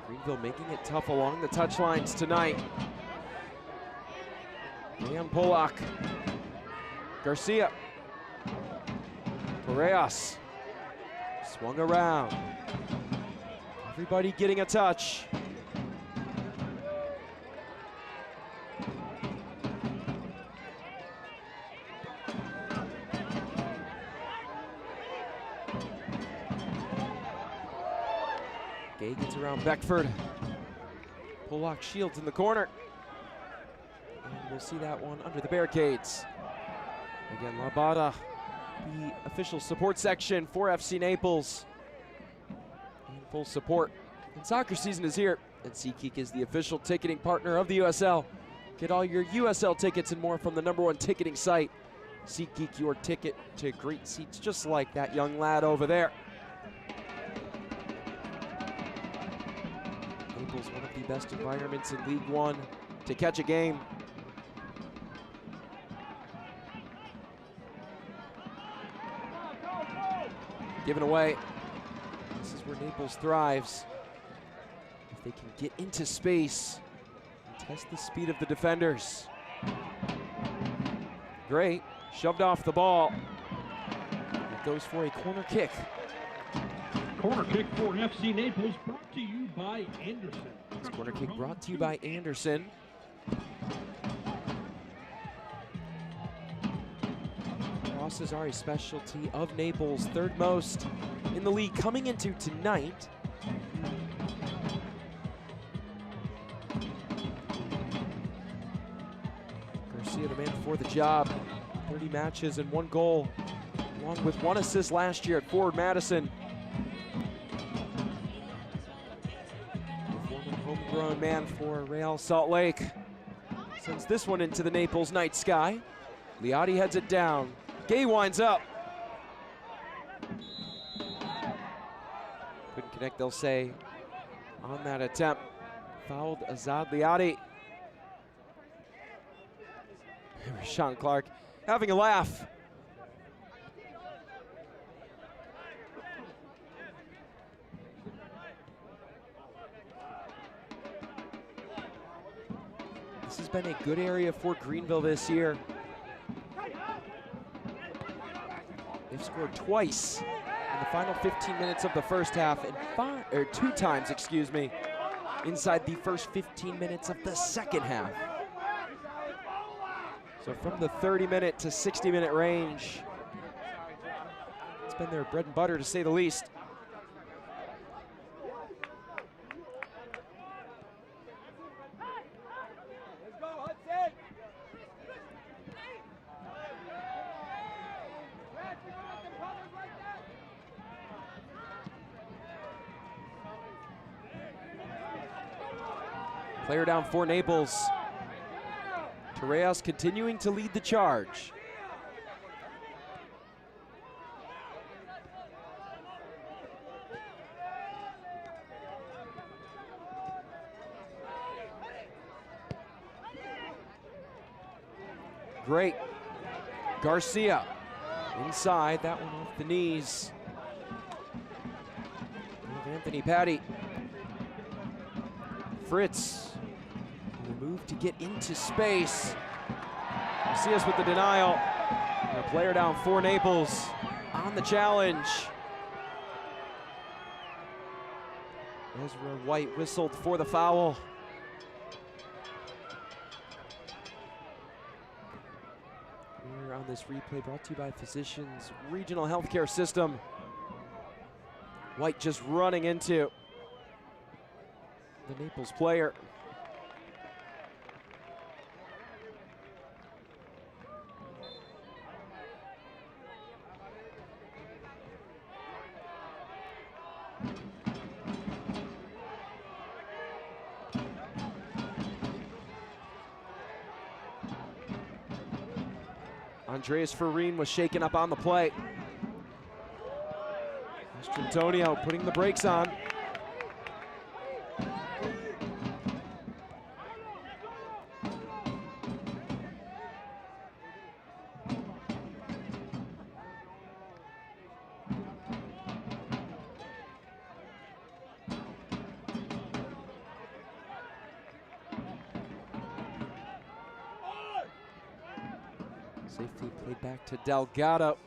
Greenville making it tough along the touchlines tonight. Dan Polak, Garcia, Correas, swung around. Everybody getting a touch. Gay gets around Beckford. Polak shields in the corner. And we'll see that one under the barricades. Again, Labada, the official support section for FC Naples. In full support. And soccer season is here, and SeatGeek is the official ticketing partner of the USL. Get all your USL tickets and more from the #1 ticketing site. SeatGeek, your ticket to great seats just like that young lad over there. Naples, one of the best environments in League One to catch a game. Given away. This is where Naples thrives. If they can get into space and test the speed of the defenders. Great, shoved off the ball. It goes for a corner kick. Corner kick for FC Naples, brought to you by Anderson. This corner kick brought to you by Anderson. Crosses are a specialty of Naples, 3rd most in the league coming into tonight. Garcia, the man for the job. 30 matches and 1 goal, along with 1 assist last year at Forward Madison. The former homegrown man for Real Salt Lake sends this one into the Naples night sky. Liotti heads it down. Gay winds up. Couldn't connect, they'll say, on that attempt. Fouled Azad Liotti. Rashawn Clark having a laugh. This has been a good area for Greenville this year. They've scored twice in the final 15 minutes of the first half and 2 times, inside the first 15 minutes of the second half. So from the 30-minute to 60-minute range, it's been their bread and butter, to say the least. Player down for Naples. Torres continuing to lead the charge. Great. Garcia inside, that one off the knees of Anthony Patty. Fritz will move to get into space. Macias with the denial. And a player down for Naples on the challenge. Ezra White whistled for the foul. We're on this replay brought to you by Physicians Regional Healthcare System. White just running into the Naples player. Andreas Farine was shaken up on the play. Antonio putting the brakes on. Safely played back to Delgado.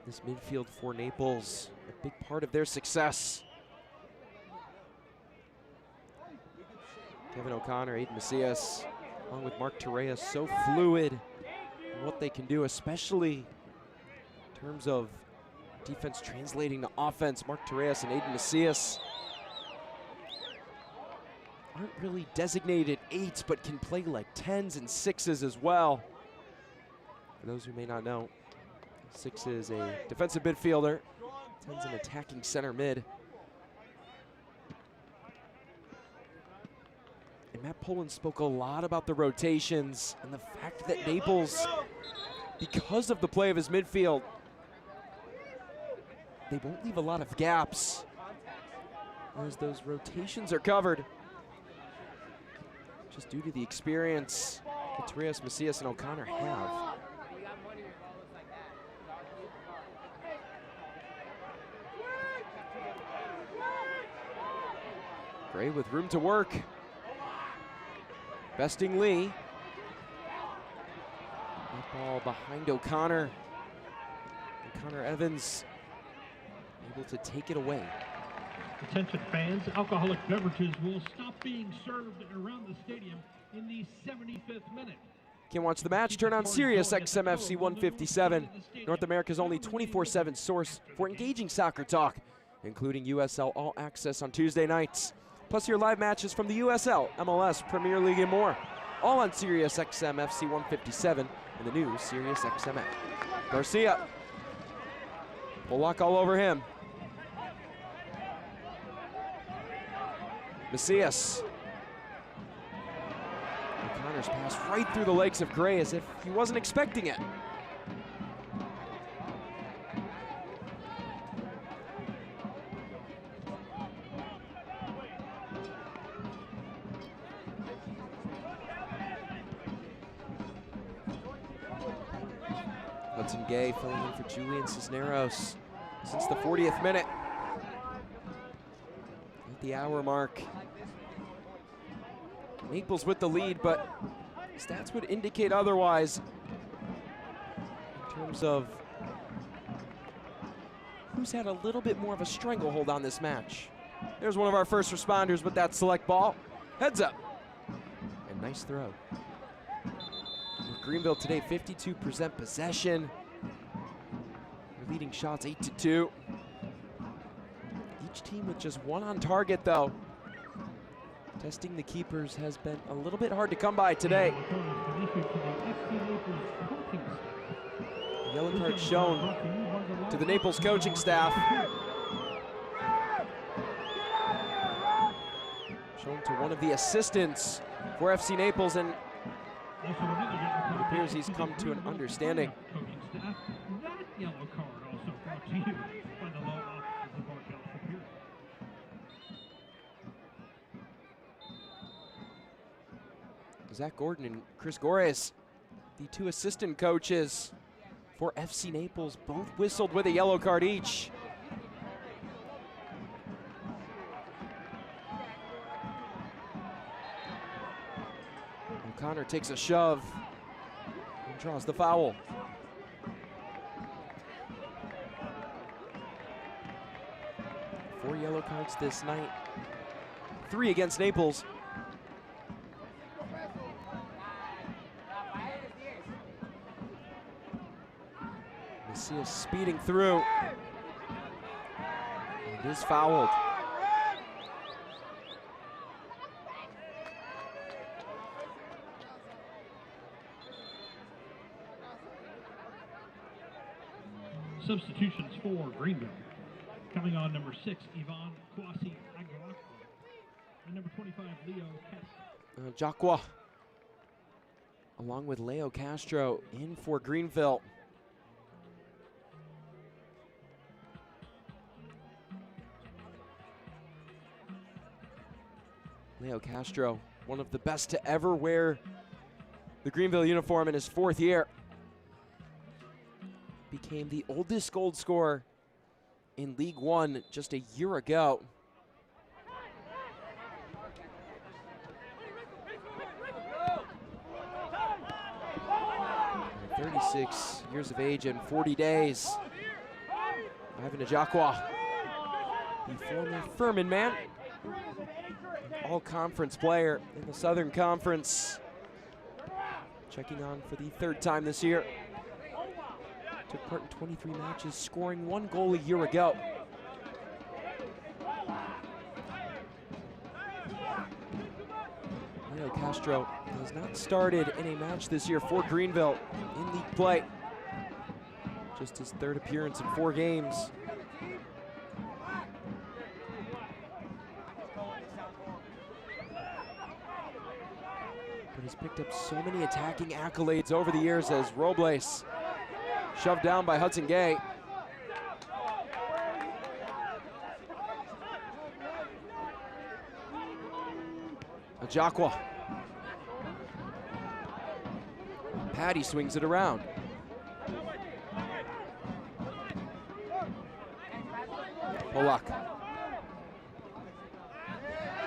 This midfield for Naples, a big part of their success. Kevin O'Connor, Aiden Macias, along with Mark Torres, so fluid in what they can do, especially in terms of defense translating to offense. Mark Torres and Aiden Macias aren't really designated 8s, but can play like 10s and 6s as well. For those who may not know, 6 is a defensive midfielder, 10's an attacking center mid. And Matt Poland spoke a lot about the rotations and the fact that Naples, because of the play of his midfield, they won't leave a lot of gaps as those rotations are covered, just due to the experience that Torres, Macias, and O'Connor have. Gray with room to work. Besting Lee. That ball behind O'Connor. And Connor Evans able to take it away. Attention fans, alcoholic beverages will stop being served around the stadium in the 75th minute. Can't watch the match? Turn on Sirius XM FC 157, North America's only 24/7 source for engaging soccer talk, including USL All Access on Tuesday nights. Plus your live matches from the USL, MLS, Premier League, and more. All on Sirius XM FC 157 and the new Sirius XM app. Garcia. Bullock all over him. Macias. O'Connor's pass right through the legs of Gray as if he wasn't expecting it. Hudson Gay filling in for Julian Cisneros since the 40th minute. At the hour mark. Naples with the lead, but stats would indicate otherwise in terms of who's had a little bit more of a stranglehold on this match. There's one of our first responders with that select ball. Heads up. And nice throw. With Greenville today, 52% possession. They're leading shots 8-2. Each team with just one on target though. Testing the keepers has been a little bit hard to come by today. A yellow card shown to the Naples coaching staff. Shown to one of the assistants for FC Naples, and it appears he's come to an understanding. Zach Gordon and Chris Gores, the two assistant coaches for FC Naples, both whistled with a yellow card each. O'Connor takes a shove and draws the foul. Four yellow cards this night, 3 against Naples. Messias speeding through. It is fouled. Substitutions for Greenville. Coming on, number 6, Yvonne Kwasi-Agua. And number 25, Leo Kess. Jacqua, along with Leo Castro, in for Greenville. Leo Castro, one of the best to ever wear the Greenville uniform in his 4th year. Became the oldest goal scorer in League One just a year ago. 36 years of age and 40 days. Ivan Ajacqua, the former Furman man, all-conference player in the Southern Conference, checking on for the 3rd time this year. Took part in 23 matches, scoring 1 goal a year ago. Leo Castro has not started in a match this year for Greenville in league play. Just his 3rd appearance in 4 games. But he's picked up so many attacking accolades over the years as Robles shoved down by Hudson Gay. Ajacqua. Patty swings it around. Polak.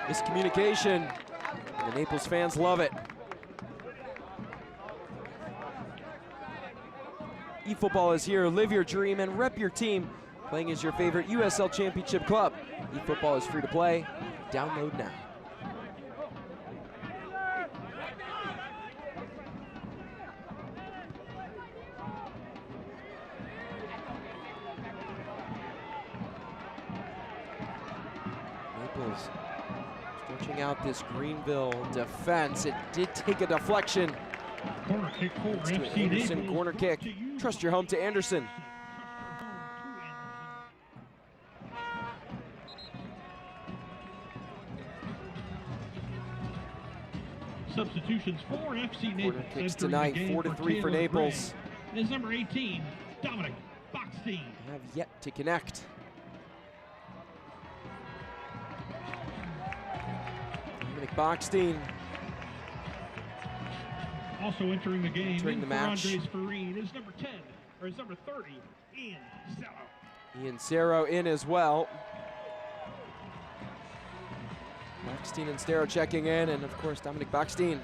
Miscommunication, and the Naples fans love it. eFootball is here. Live your dream and rep your team. Playing as your favorite USL Championship club. eFootball is free to play. Download now. Naples stretching out this Greenville defense. It did take a deflection. Corner kick for FC Anderson, Naples. corner kick. Trust your home to Anderson. Substitutions for FC Naples. Corner kicks tonight, 4-3 for Naples. Is number 18, Dominic Bockstein. Have yet to connect. Dominic Bockstein. Also entering the game, entering the match. Andres Farine is number 10, or is number 30, Ian Cerro. Ian Cerro in as well. Bockstein and Cerro checking in, and of course Dominic Bockstein.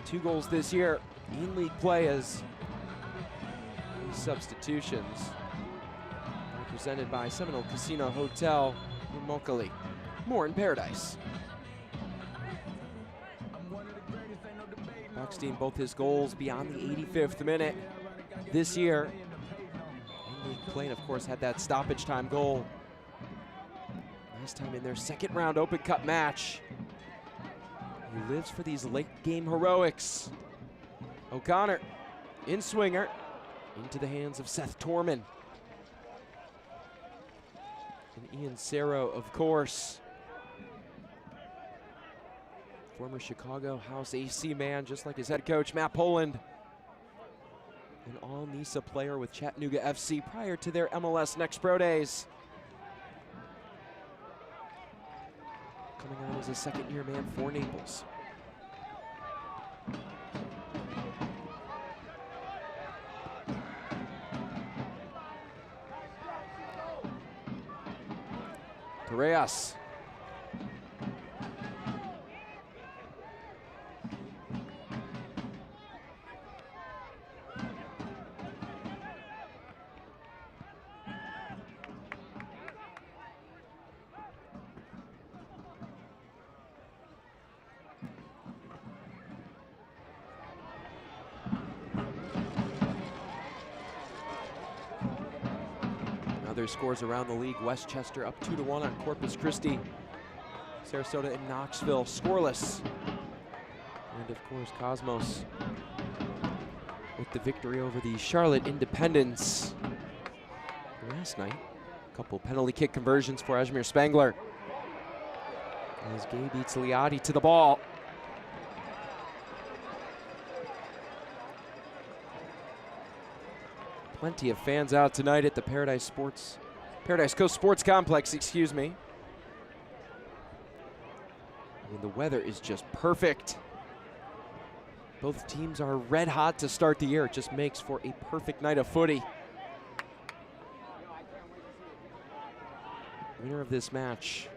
2 goals this year in league play as substitutions. Presented by Seminole Casino Hotel in Mokali. More in paradise. Bockstein, both his goals beyond the 85th minute this year. In league play, and of course, had that stoppage time goal last time in their second round Open Cup match. He lives for these late game heroics. O'Connor, in swinger, into the hands of Seth Torman. And Ian Cerro, of course. Former Chicago House AC man, just like his head coach, Matt Poland. An all-NISA player with Chattanooga FC prior to their MLS Next Pro Days. Coming on as a second-year man for Naples. Torres. Other scores around the league. Westchester up 2-1 on Corpus Christi. Sarasota and Knoxville scoreless. And of course Cosmos with the victory over the Charlotte Independents last night. A couple penalty kick conversions for Ajmer Spangler. As Gay beats Liati to the ball. Plenty of fans out tonight at the Paradise Coast Sports Complex, excuse me. I mean, the weather is just perfect. Both teams are red hot to start the year. It just makes for a perfect night of footy. Winner of this match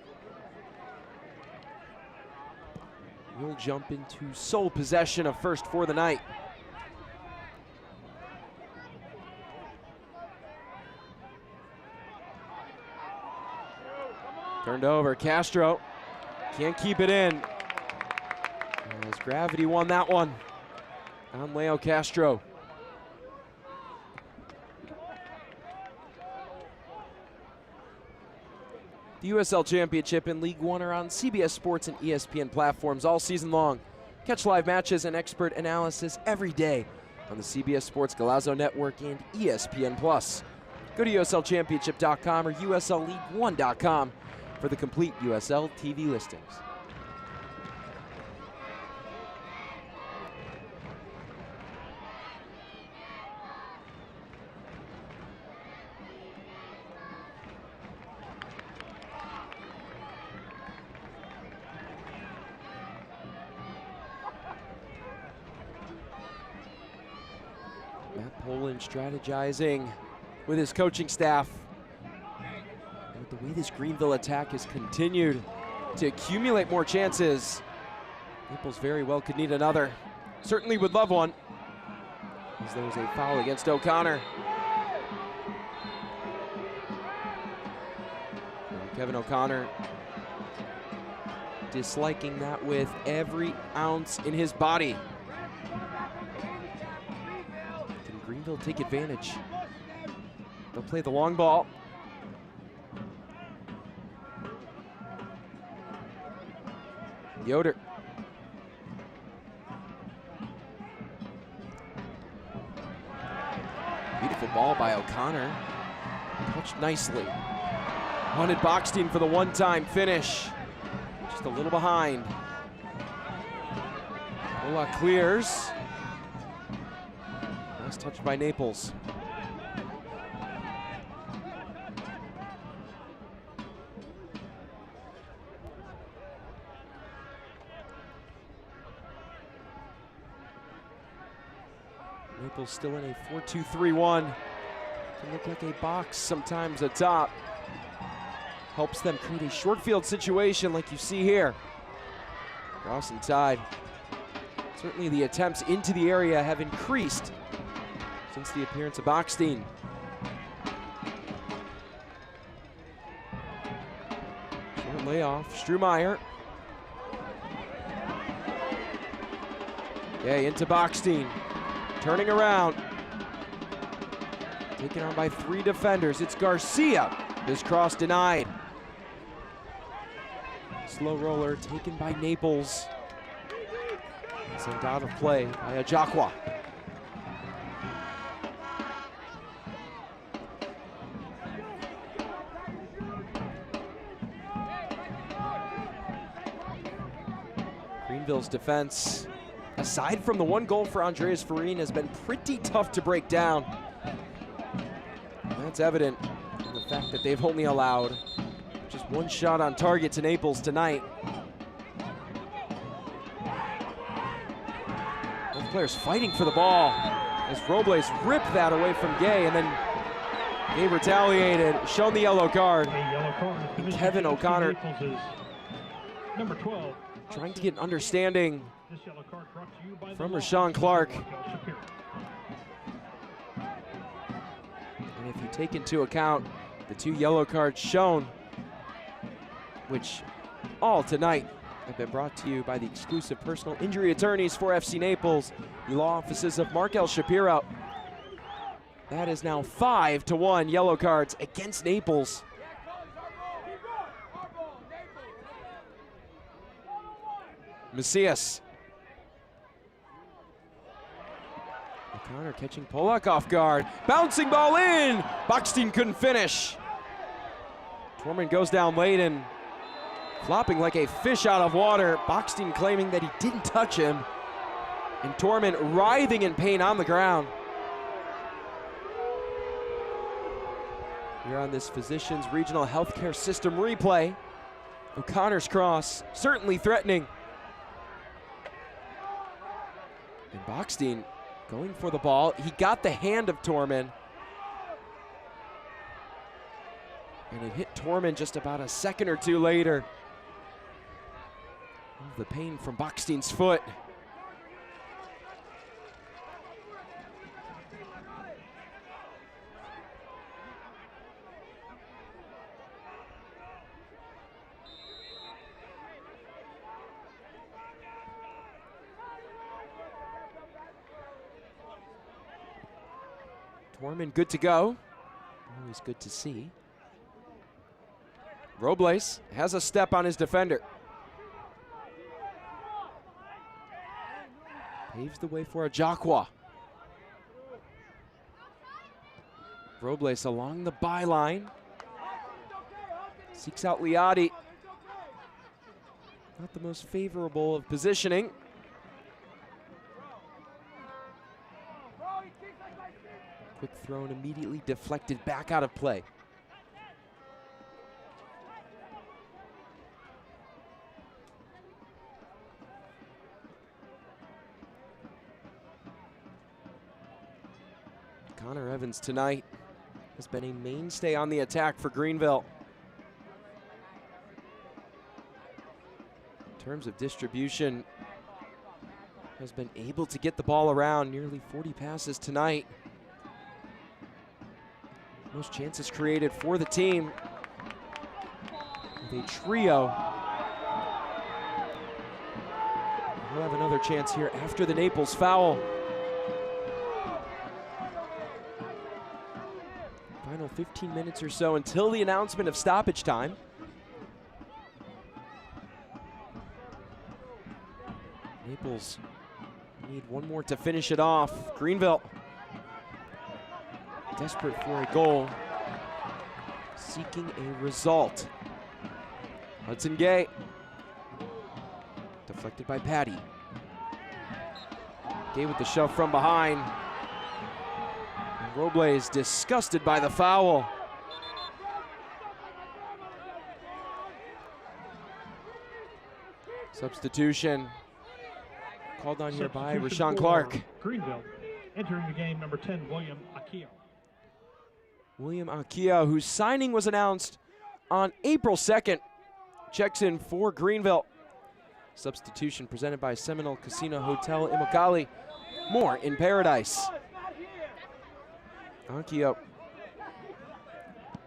will jump into sole possession of first for the night. Turned over, Castro can't keep it in. As gravity won that one on Leo Castro. The USL Championship and League One are on CBS Sports and ESPN platforms all season long. Catch live matches and expert analysis every day on the CBS Sports Golazo Network and ESPN+. Go to USLChampionship.com or USLLeague1.com for the complete USL TV listings. Matt Poland strategizing with his coaching staff. And with the way this Greenville attack has continued to accumulate more chances, Naples very well could need another. Certainly would love one, as there was a foul against O'Connor. And Kevin O'Connor disliking that with every ounce in his body. Can Greenville take advantage? They'll play the long ball. Yoder. Beautiful ball by O'Connor. Touched nicely. Wanted Bockstein for the one-time finish. Just a little behind. Ola clears. Nice touch by Naples. Naples still in a 4-2-3-1. Can look like a box sometimes atop. Helps them create a short field situation like you see here. Cross and tide. Certainly the attempts into the area have increased since the appearance of Bachstein. Short layoff, Strumeyer. Okay, into Bachstein. Turning around. Taken on by 3 defenders. It's Garcia. This cross denied. Slow roller taken by Naples. Sent out of play by Ajakwa. Greenville's defense, aside from the 1 goal for Andreas Farine, has been pretty tough to break down. And that's evident in the fact that they've only allowed just 1 shot on target to Naples tonight. Both players fighting for the ball as Robles ripped that away from Gay, and then Gay retaliated, shown the yellow card. And Kevin O'Connor Number 12. trying to get an understanding from Rashawn Clark. And if you take into account the 2 yellow cards shown, which all tonight have been brought to you by the exclusive personal injury attorneys for FC Naples, the law offices of Mark L. Shapiro. That is now 5-1 yellow cards against Naples. Macias. O'Connor catching Polak off guard. Bouncing ball in. Bachstein couldn't finish. Torman goes down late and flopping like a fish out of water. Bachstein claiming that he didn't touch him. And Torman writhing in pain on the ground. Here on this Physicians Regional Healthcare System replay. O'Connor's cross, certainly threatening. And Bachstein going for the ball. He got the hand of Torman. And it hit Torman just about a second or 2 later. The pain from Bachstein's foot. Torman good to go. Always good to see. Robles has a step on his defender. Paves the way for Ajakwa. Robles along the byline. Seeks out Liati. Not the most favorable of positioning. Quick throw and immediately deflected back out of play. Connor Evans tonight has been a mainstay on the attack for Greenville. In terms of distribution, has been able to get the ball around, nearly 40 passes tonight. Most chances created for the team with a trio. We'll have another chance here after the Naples foul. Final 15 minutes or so until the announcement of stoppage time. Naples need 1 more to finish it off. Greenville desperate for a goal, seeking a result. Hudson Gay, deflected by Patty. Gay with the shove from behind. And Robles disgusted by the foul. Substitution called on here by Rashawn Clark. Greenville, entering the game, number 10, William Akio. William Akio, whose signing was announced on April 2nd, checks in for Greenville. Substitution presented by Seminole Casino Hotel Immokalee. More in Paradise. Akio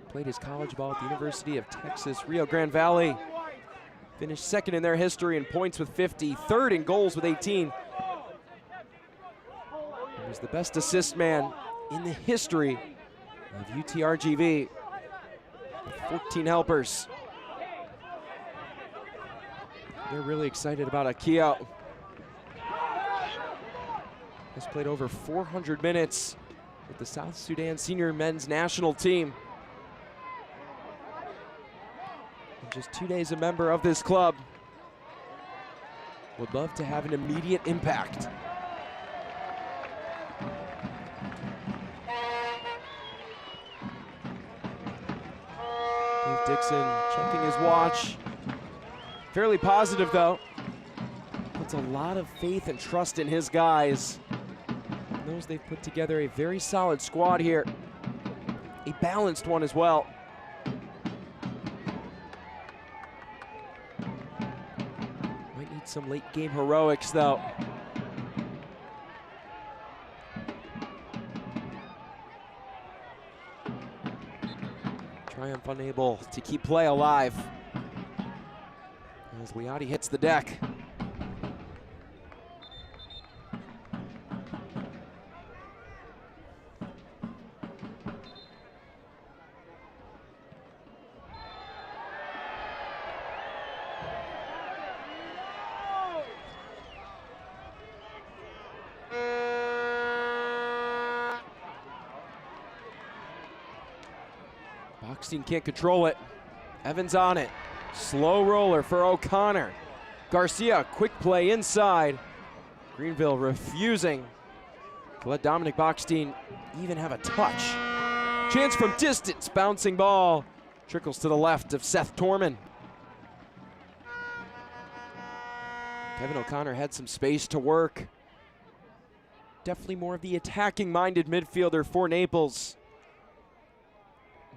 played his college ball at the University of Texas, Rio Grande Valley. Finished second in their history in points with 50, third in goals with 18. He was the best assist man in the history of UTRGV with 14 helpers. They're really excited about Akio. Has played over 400 minutes with the South Sudan senior men's national team. In just 2 days a member of this club. Would love to have an immediate impact. Dave Dixon checking his watch. Fairly positive though. Puts a lot of faith and trust in his guys. Knows they've put together a very solid squad here. A balanced one as well. Might need some late game heroics though. Triumph unable to keep play alive as Liati hits the deck. Boxstein can't control it. Evans on it. Slow roller for O'Connor. Garcia, quick play inside. Greenville refusing to let Dominic Boxstein even have a touch. Chance from distance, bouncing ball. Trickles to the left of Seth Torman. Kevin O'Connor had some space to work. Definitely more of the attacking-minded midfielder for Naples.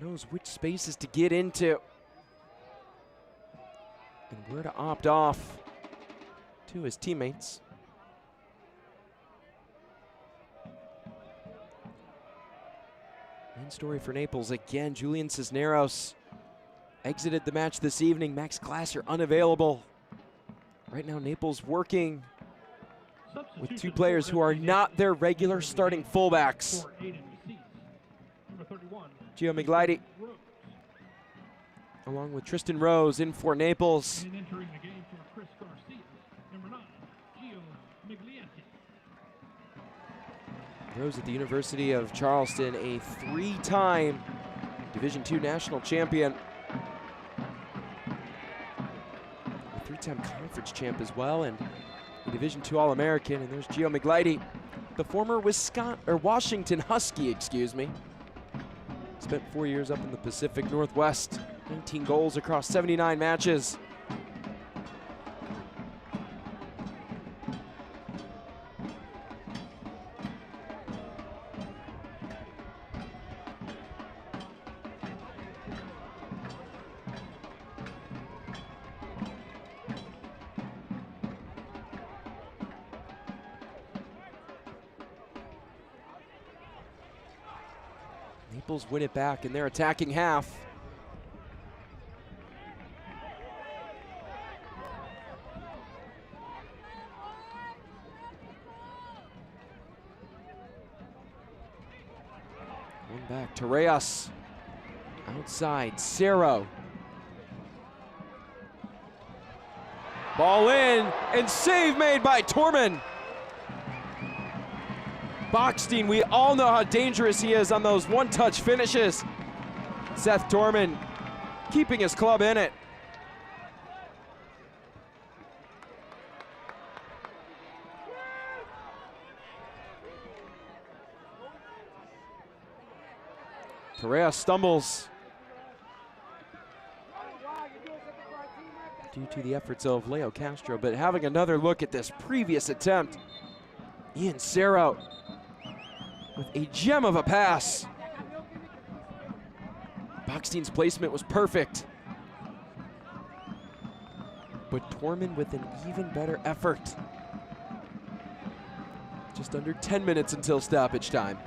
Knows which spaces to get into and where to opt off to his teammates. Main story for Naples again, Julian Cisneros exited the match this evening. Max Glasser unavailable. Right now Naples working with two players who are not their regular starting fullbacks. Gio Migliotti, along with Tristan Rose in for Naples. And entering the game for Chris Garcia, number 9, Gio Migliotti. Rose at the University of Charleston, a 3-time Division II national champion. A 3-time conference champ as well, and a Division II All-American. And there's Gio Migliotti, the former Washington Husky, excuse me. Spent 4 years up in the Pacific Northwest, 19 goals across 79 matches. Naples win it back in their attacking half. One back to Reyes. Outside, Cerro. Ball in, and save made by Torman. Boxstein, we all know how dangerous he is on those one-touch finishes. Seth Torman keeping his club in it. Correa stumbles due to the efforts of Leo Castro, but having another look at this previous attempt, Ian Cerro with a gem of a pass. Bockstein's placement was perfect, but Torman with an even better effort. Just under 10 minutes until stoppage time.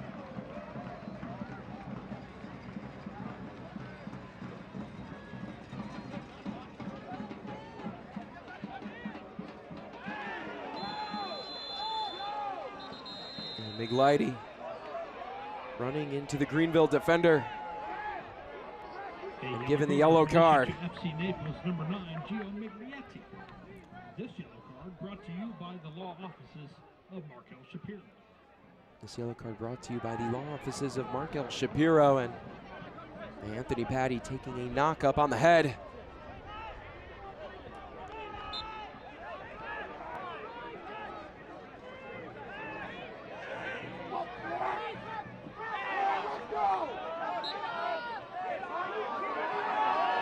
Migliotti running into the Greenville defender and given the yellow card. FC Naples number 9, Gio Migliotti. This yellow card brought to you by the law offices of Markel Shapiro. This yellow card brought to you by the law offices of Markel Shapiro, and Anthony Patty taking a knock up on the head.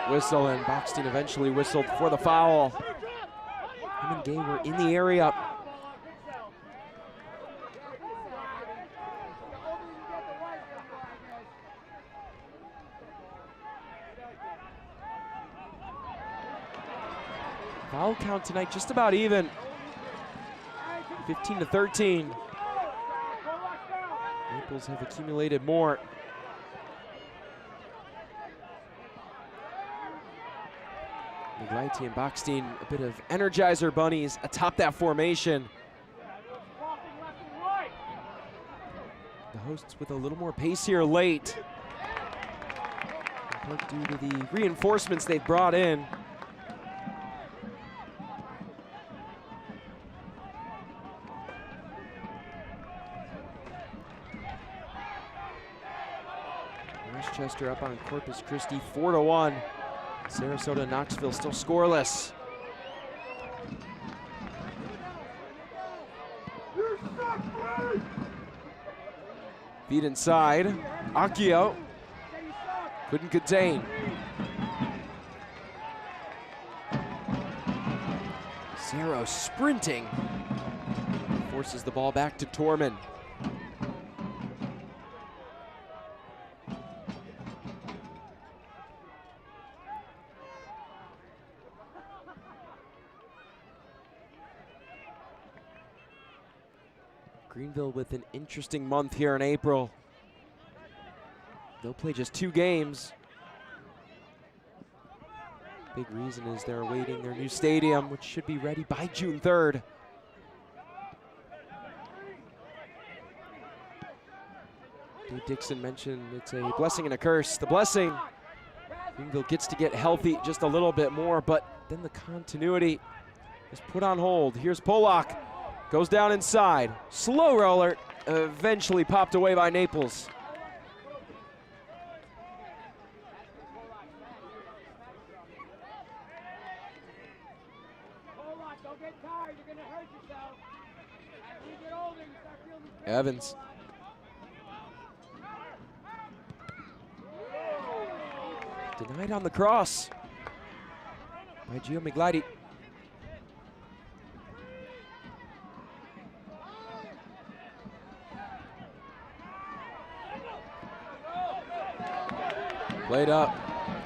Whistle, and Bockstein eventually whistled for the foul. Him and Gay were in the area. Foul count tonight just about even. 15-13. Naples have accumulated more. Migliotti and Bockstein, a bit of Energizer bunnies atop that formation. The hosts with a little more pace here late, in part due to the reinforcements they've brought in. Westchester up on Corpus Christi 4-1. Sarasota and Knoxville still scoreless. Feet inside. Akio couldn't contain. Cerro sprinting. Forces the ball back to Torman. Greenville with an interesting month here in April. They'll play just 2 games. Big reason is they're awaiting their new stadium, which should be ready by June 3rd. Dave Dixon mentioned it's a blessing and a curse. The blessing, Greenville gets to get healthy just a little bit more, but then the continuity is put on hold. Here's Polak. Goes down inside. Slow roller, eventually popped away by Naples. Evans. Denied on the cross by Gio Migliotti. Played up.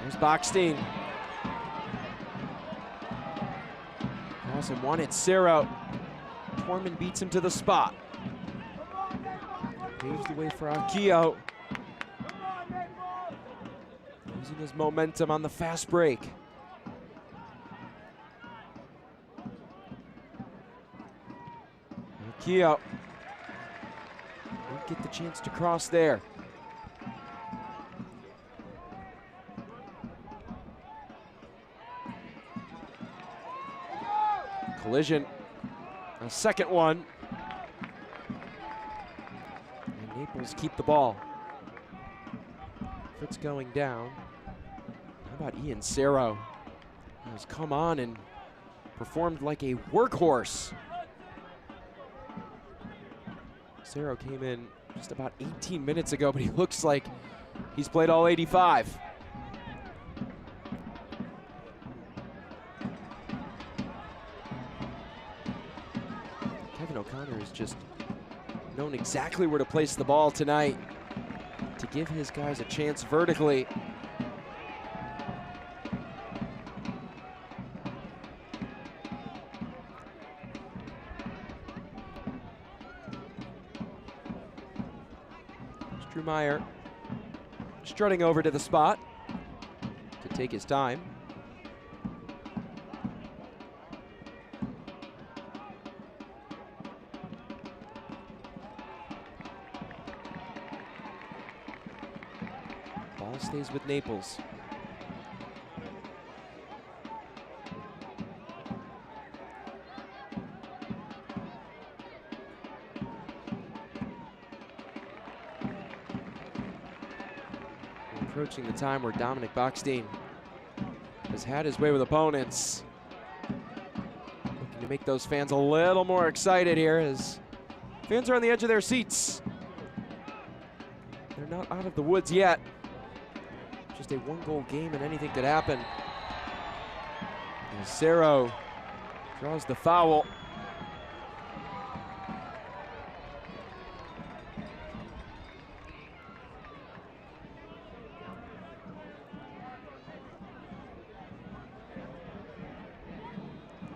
There's Bockstein. Awesome, wanted Cerro. Torman beats him to the spot. Paves the way for Akio. Using his momentum on the fast break. Akio won't get the chance to cross there. Collision, a second one. And Naples keep the ball. Fritz going down. How about Ian Cerro? He has come on and performed like a workhorse. Cerro came in just about 18 minutes ago, but he looks like He's played all 85. Kevin O'Connor has just known exactly where to place the ball tonight to give his guys a chance vertically. Meyer strutting over to the spot to take his time. Ball stays with Naples. Approaching the time where Dominic Bockstein has had his way with opponents. Looking to make those fans a little more excited here as fans are on the edge of their seats. They're not out of the woods yet. Just a one-goal game and anything could happen. As Cerro draws the foul.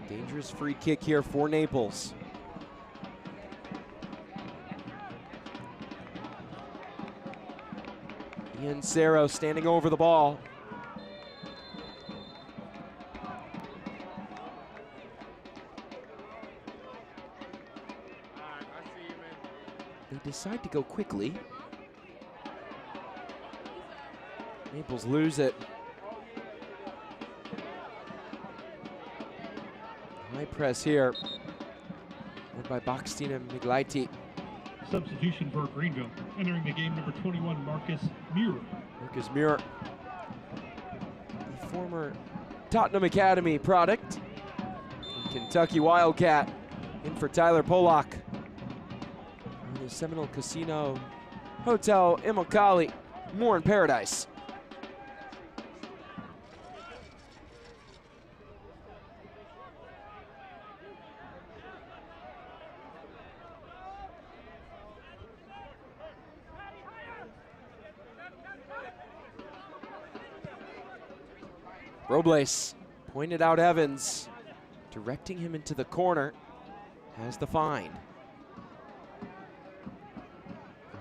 Dangerous free kick here for Naples. Ian Cerro standing over the ball. They decide to go quickly. Naples lose it. High press here, led by Bockstein and Miglaiti. Substitution for Greenville. Entering the game, number 21, Marcus Muir. Marcus Muir, the former Tottenham Academy product, Kentucky Wildcat, in for Tyler Polak. On the Seminole Casino Hotel Immokalee, more in paradise. Robles pointed out Evans, directing him into the corner, has the find.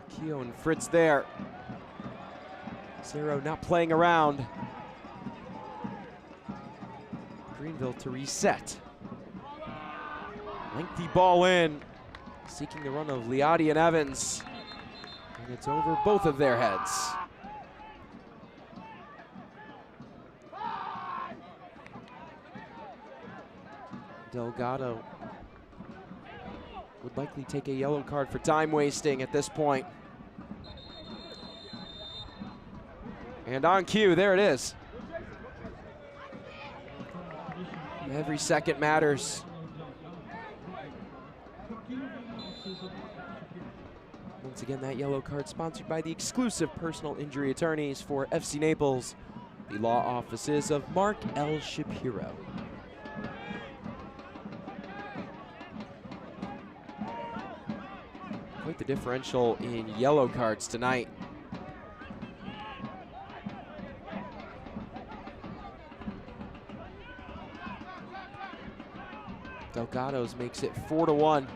Keogh and Fritz there. Cerro not playing around. Greenville to reset. Lengthy ball in, seeking the run of Liotti and Evans. And it's over both of their heads. Delgado would likely take a yellow card for time wasting at this point. And on cue, there it is. Every second matters. Once again, that yellow card sponsored by the exclusive personal injury attorneys for FC Naples, the law offices of Mark L. Shapiro. Quite the differential in yellow cards tonight. Delgado's makes it 4-1 in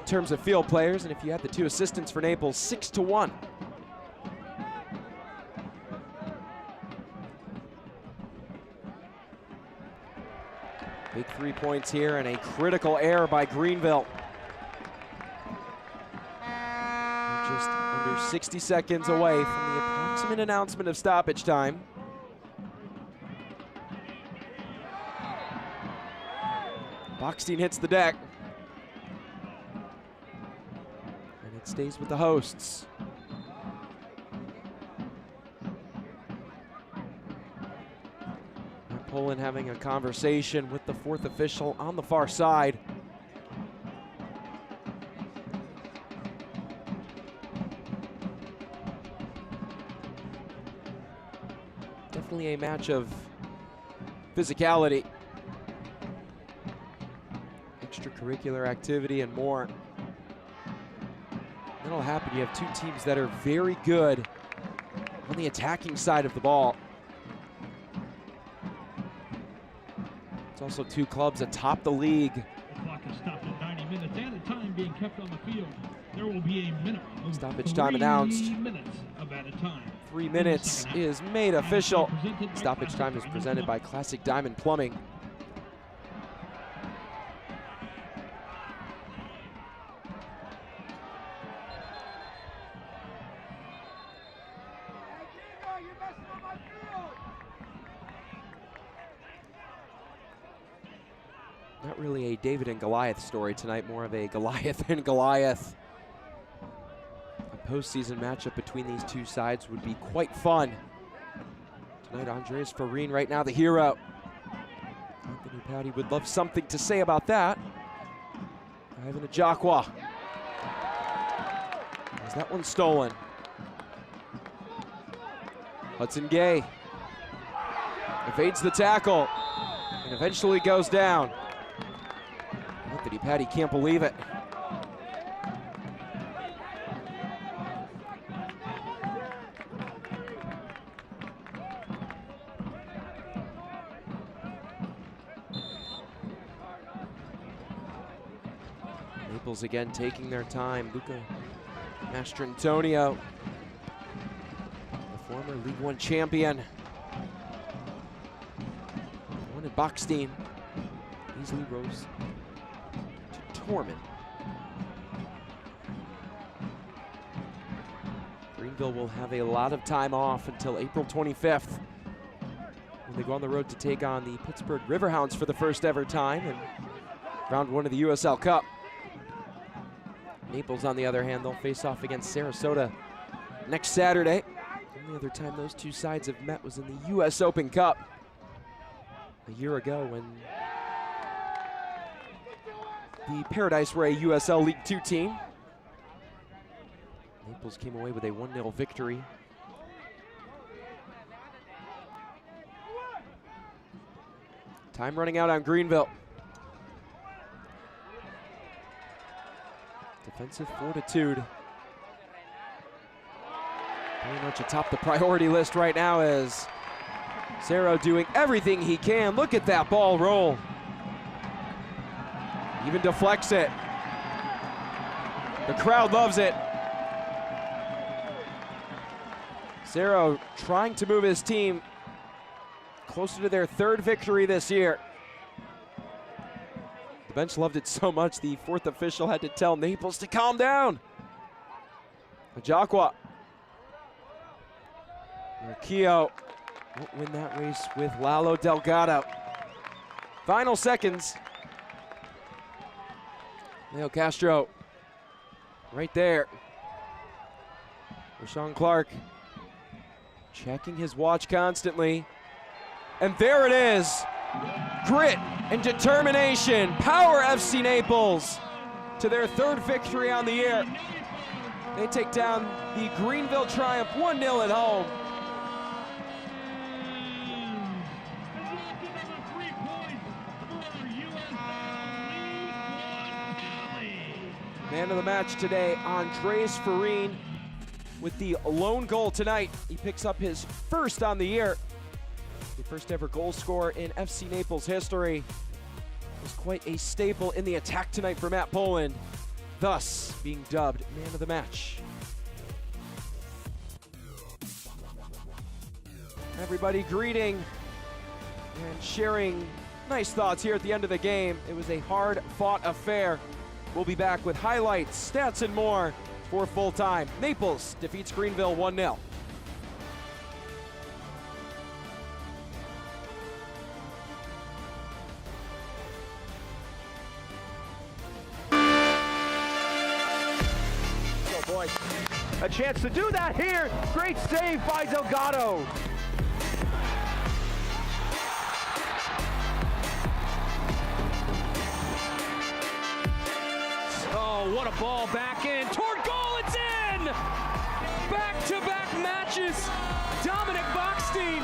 terms of field players, and if you had the two assistants for Naples, 6-1. Big 3 points here and a critical error by Greenville. Just under 60 seconds away from the approximate announcement of stoppage time. Bockstein hits the deck. And it stays with the hosts. Poland having a conversation with the fourth official on the far side. Definitely a match of physicality, extracurricular activity, and more. That'll happen. You have two teams that are very good on the attacking side of the ball. It's also two clubs atop the league. The clock is stopped at 90 minutes and the time being kept on the field. There will be a minimum of Stoppage time announced. 3 minutes of added time. 3 minutes is made official. Stoppage time is presented by Classic Diamond Plumbing. Not really a David and Goliath story tonight, more of a Goliath and Goliath. A postseason matchup between these two sides would be quite fun. Tonight, Andres Farine right now the hero. Anthony Patti would love something to say about that. Ivan Ajakwa. Has that one stolen? Hudson Gay evades the tackle and eventually goes down. Anthony Patti can't believe it. Naples again taking their time. Luca Mastrantonio, the former League One champion. One in Bachstein. Easily rose to Torment. Greenville will have a lot of time off until April 25th when they go on the road to take on the Pittsburgh Riverhounds for the first ever time in round one of the USL Cup. Naples, on the other hand, they'll face off against Sarasota next Saturday. The only other time those two sides have met was in the US Open Cup a year ago when the Paradise were a USL League Two team. Naples came away with a 1-0 victory. Time running out on Greenville. Defensive fortitude. Very much atop the priority list right now as Cerro doing everything he can. Look at that ball roll. Even deflects it. The crowd loves it. Cerro trying to move his team closer to their third victory this year. The bench loved it so much, the fourth official had to tell Naples to calm down. Ajakwa. Marquillo won't win that race with Lalo Delgado. Final seconds. Leo Castro right there. Rashawn Clark checking his watch constantly. And there it is. Grit and determination. Power FC Naples to their third victory on the year. They take down the Greenville Triumph 1-0 at home. Man of the match today, Andres Farine, with the lone goal tonight. He picks up his first on the year. The first ever goal scorer in FC Naples history. Was quite a staple in the attack tonight for Matt Poland, thus being dubbed man of the match. Everybody greeting and sharing nice thoughts here at the end of the game. It was a hard-fought affair. We'll be back with highlights, stats, and more for full time. Naples defeats Greenville 1-0. A chance to do that here. Great save by Delgado. Oh, what a ball back in. Toward goal, it's in! Back-to-back matches. Dominic Bachstein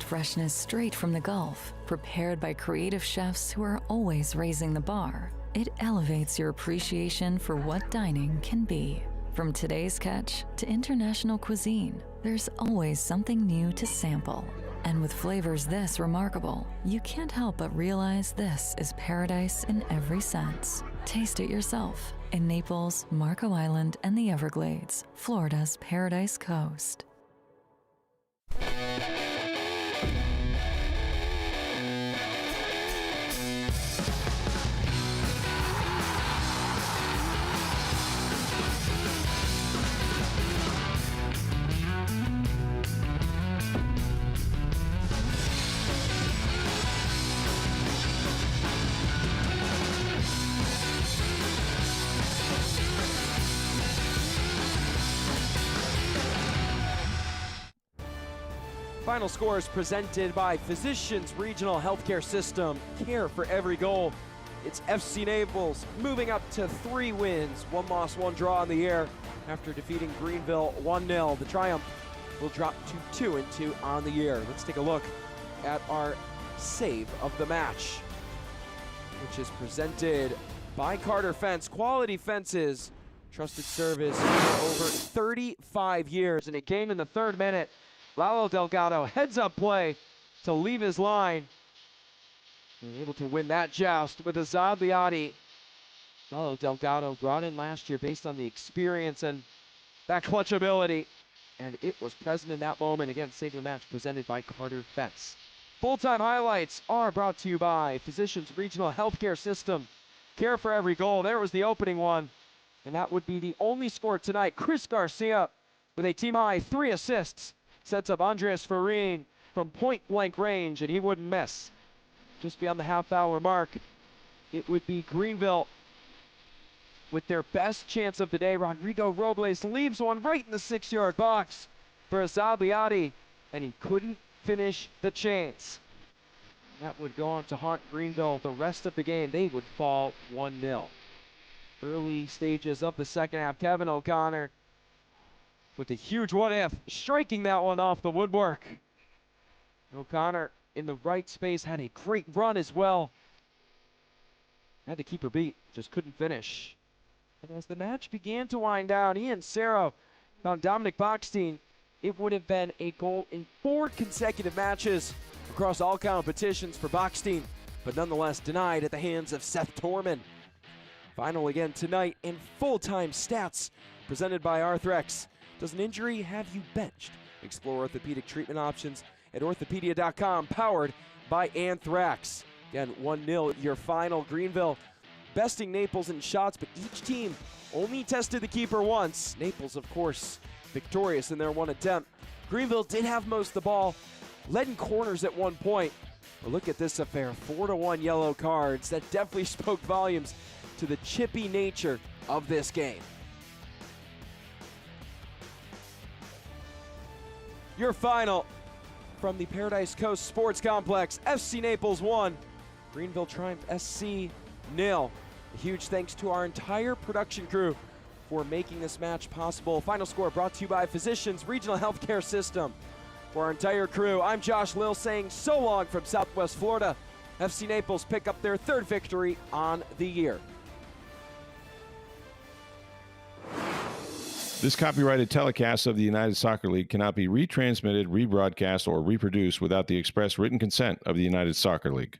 freshness straight from the Gulf, prepared by creative chefs who are always raising the bar. It elevates your appreciation for what dining can be. From today's catch to international cuisine, there's always something new to sample. And with flavors this remarkable, you can't help but realize this is paradise in every sense. Taste it yourself in Naples, Marco Island, and the Everglades, Florida's Paradise Coast. Final scores presented by Physicians Regional Healthcare System. Care for every goal. It's FC Naples moving up to 3 wins, 1 loss, 1 draw in the year after defeating Greenville 1-0. The Triumph will drop to 2-2 on the year. Let's take a look at our save of the match, which is presented by Carter Fence. Quality fences, trusted service for over 35 years. And it came in the 3rd minute. Lalo Delgado heads up play to leave his line. And able to win that joust with Azad Liati. Lalo Delgado brought in last year based on the experience and that clutch ability. And it was present in that moment. Again, save the match presented by Carter Fence. Full-time highlights are brought to you by Physicians Regional Healthcare System. Care for every goal. There was the opening one. And that would be the only score tonight. Chris Garcia with a team-high 3 assists. Sets up Andreas Farine from point-blank range, and he wouldn't miss. Just beyond the half-hour mark, it would be Greenville with their best chance of the day. Rodrigo Robles leaves one right in the 6-yard box for Azad Liati, and he couldn't finish the chance. That would go on to haunt Greenville the rest of the game. They would fall 1-0. Early stages of the second half, Kevin O'Connor with a huge what-if, striking that one off the woodwork. O'Connor in the right space, had a great run as well. Had the keeper beat, just couldn't finish. And as the match began to wind down, Ian Serro found Dominic Bockstein. It would have been a goal in 4 consecutive matches across all competitions for Bockstein, but nonetheless denied at the hands of Seth Torman. Final again tonight in full-time stats presented by Arthrex. Does an injury have you benched? Explore orthopedic treatment options at orthopedia.com, powered by Anthrax. Again, 1-0 your final. Greenville besting Naples in shots, but each team only tested the keeper once. Naples, of course, victorious in their 1 attempt. Greenville did have most of the ball, led in corners at one point. But look at this affair, 4-1 yellow cards. That definitely spoke volumes to the chippy nature of this game. Your final from the Paradise Coast Sports Complex, FC Naples 1, Greenville Triumph SC 0. A huge thanks to our entire production crew for making this match possible. Final score brought to you by Physicians Regional Healthcare System. For our entire crew, I'm Josh Lill saying so long from Southwest Florida. FC Naples pick up their 3rd victory on the year. This copyrighted telecast of the United Soccer League cannot be retransmitted, rebroadcast, or reproduced without the express written consent of the United Soccer League.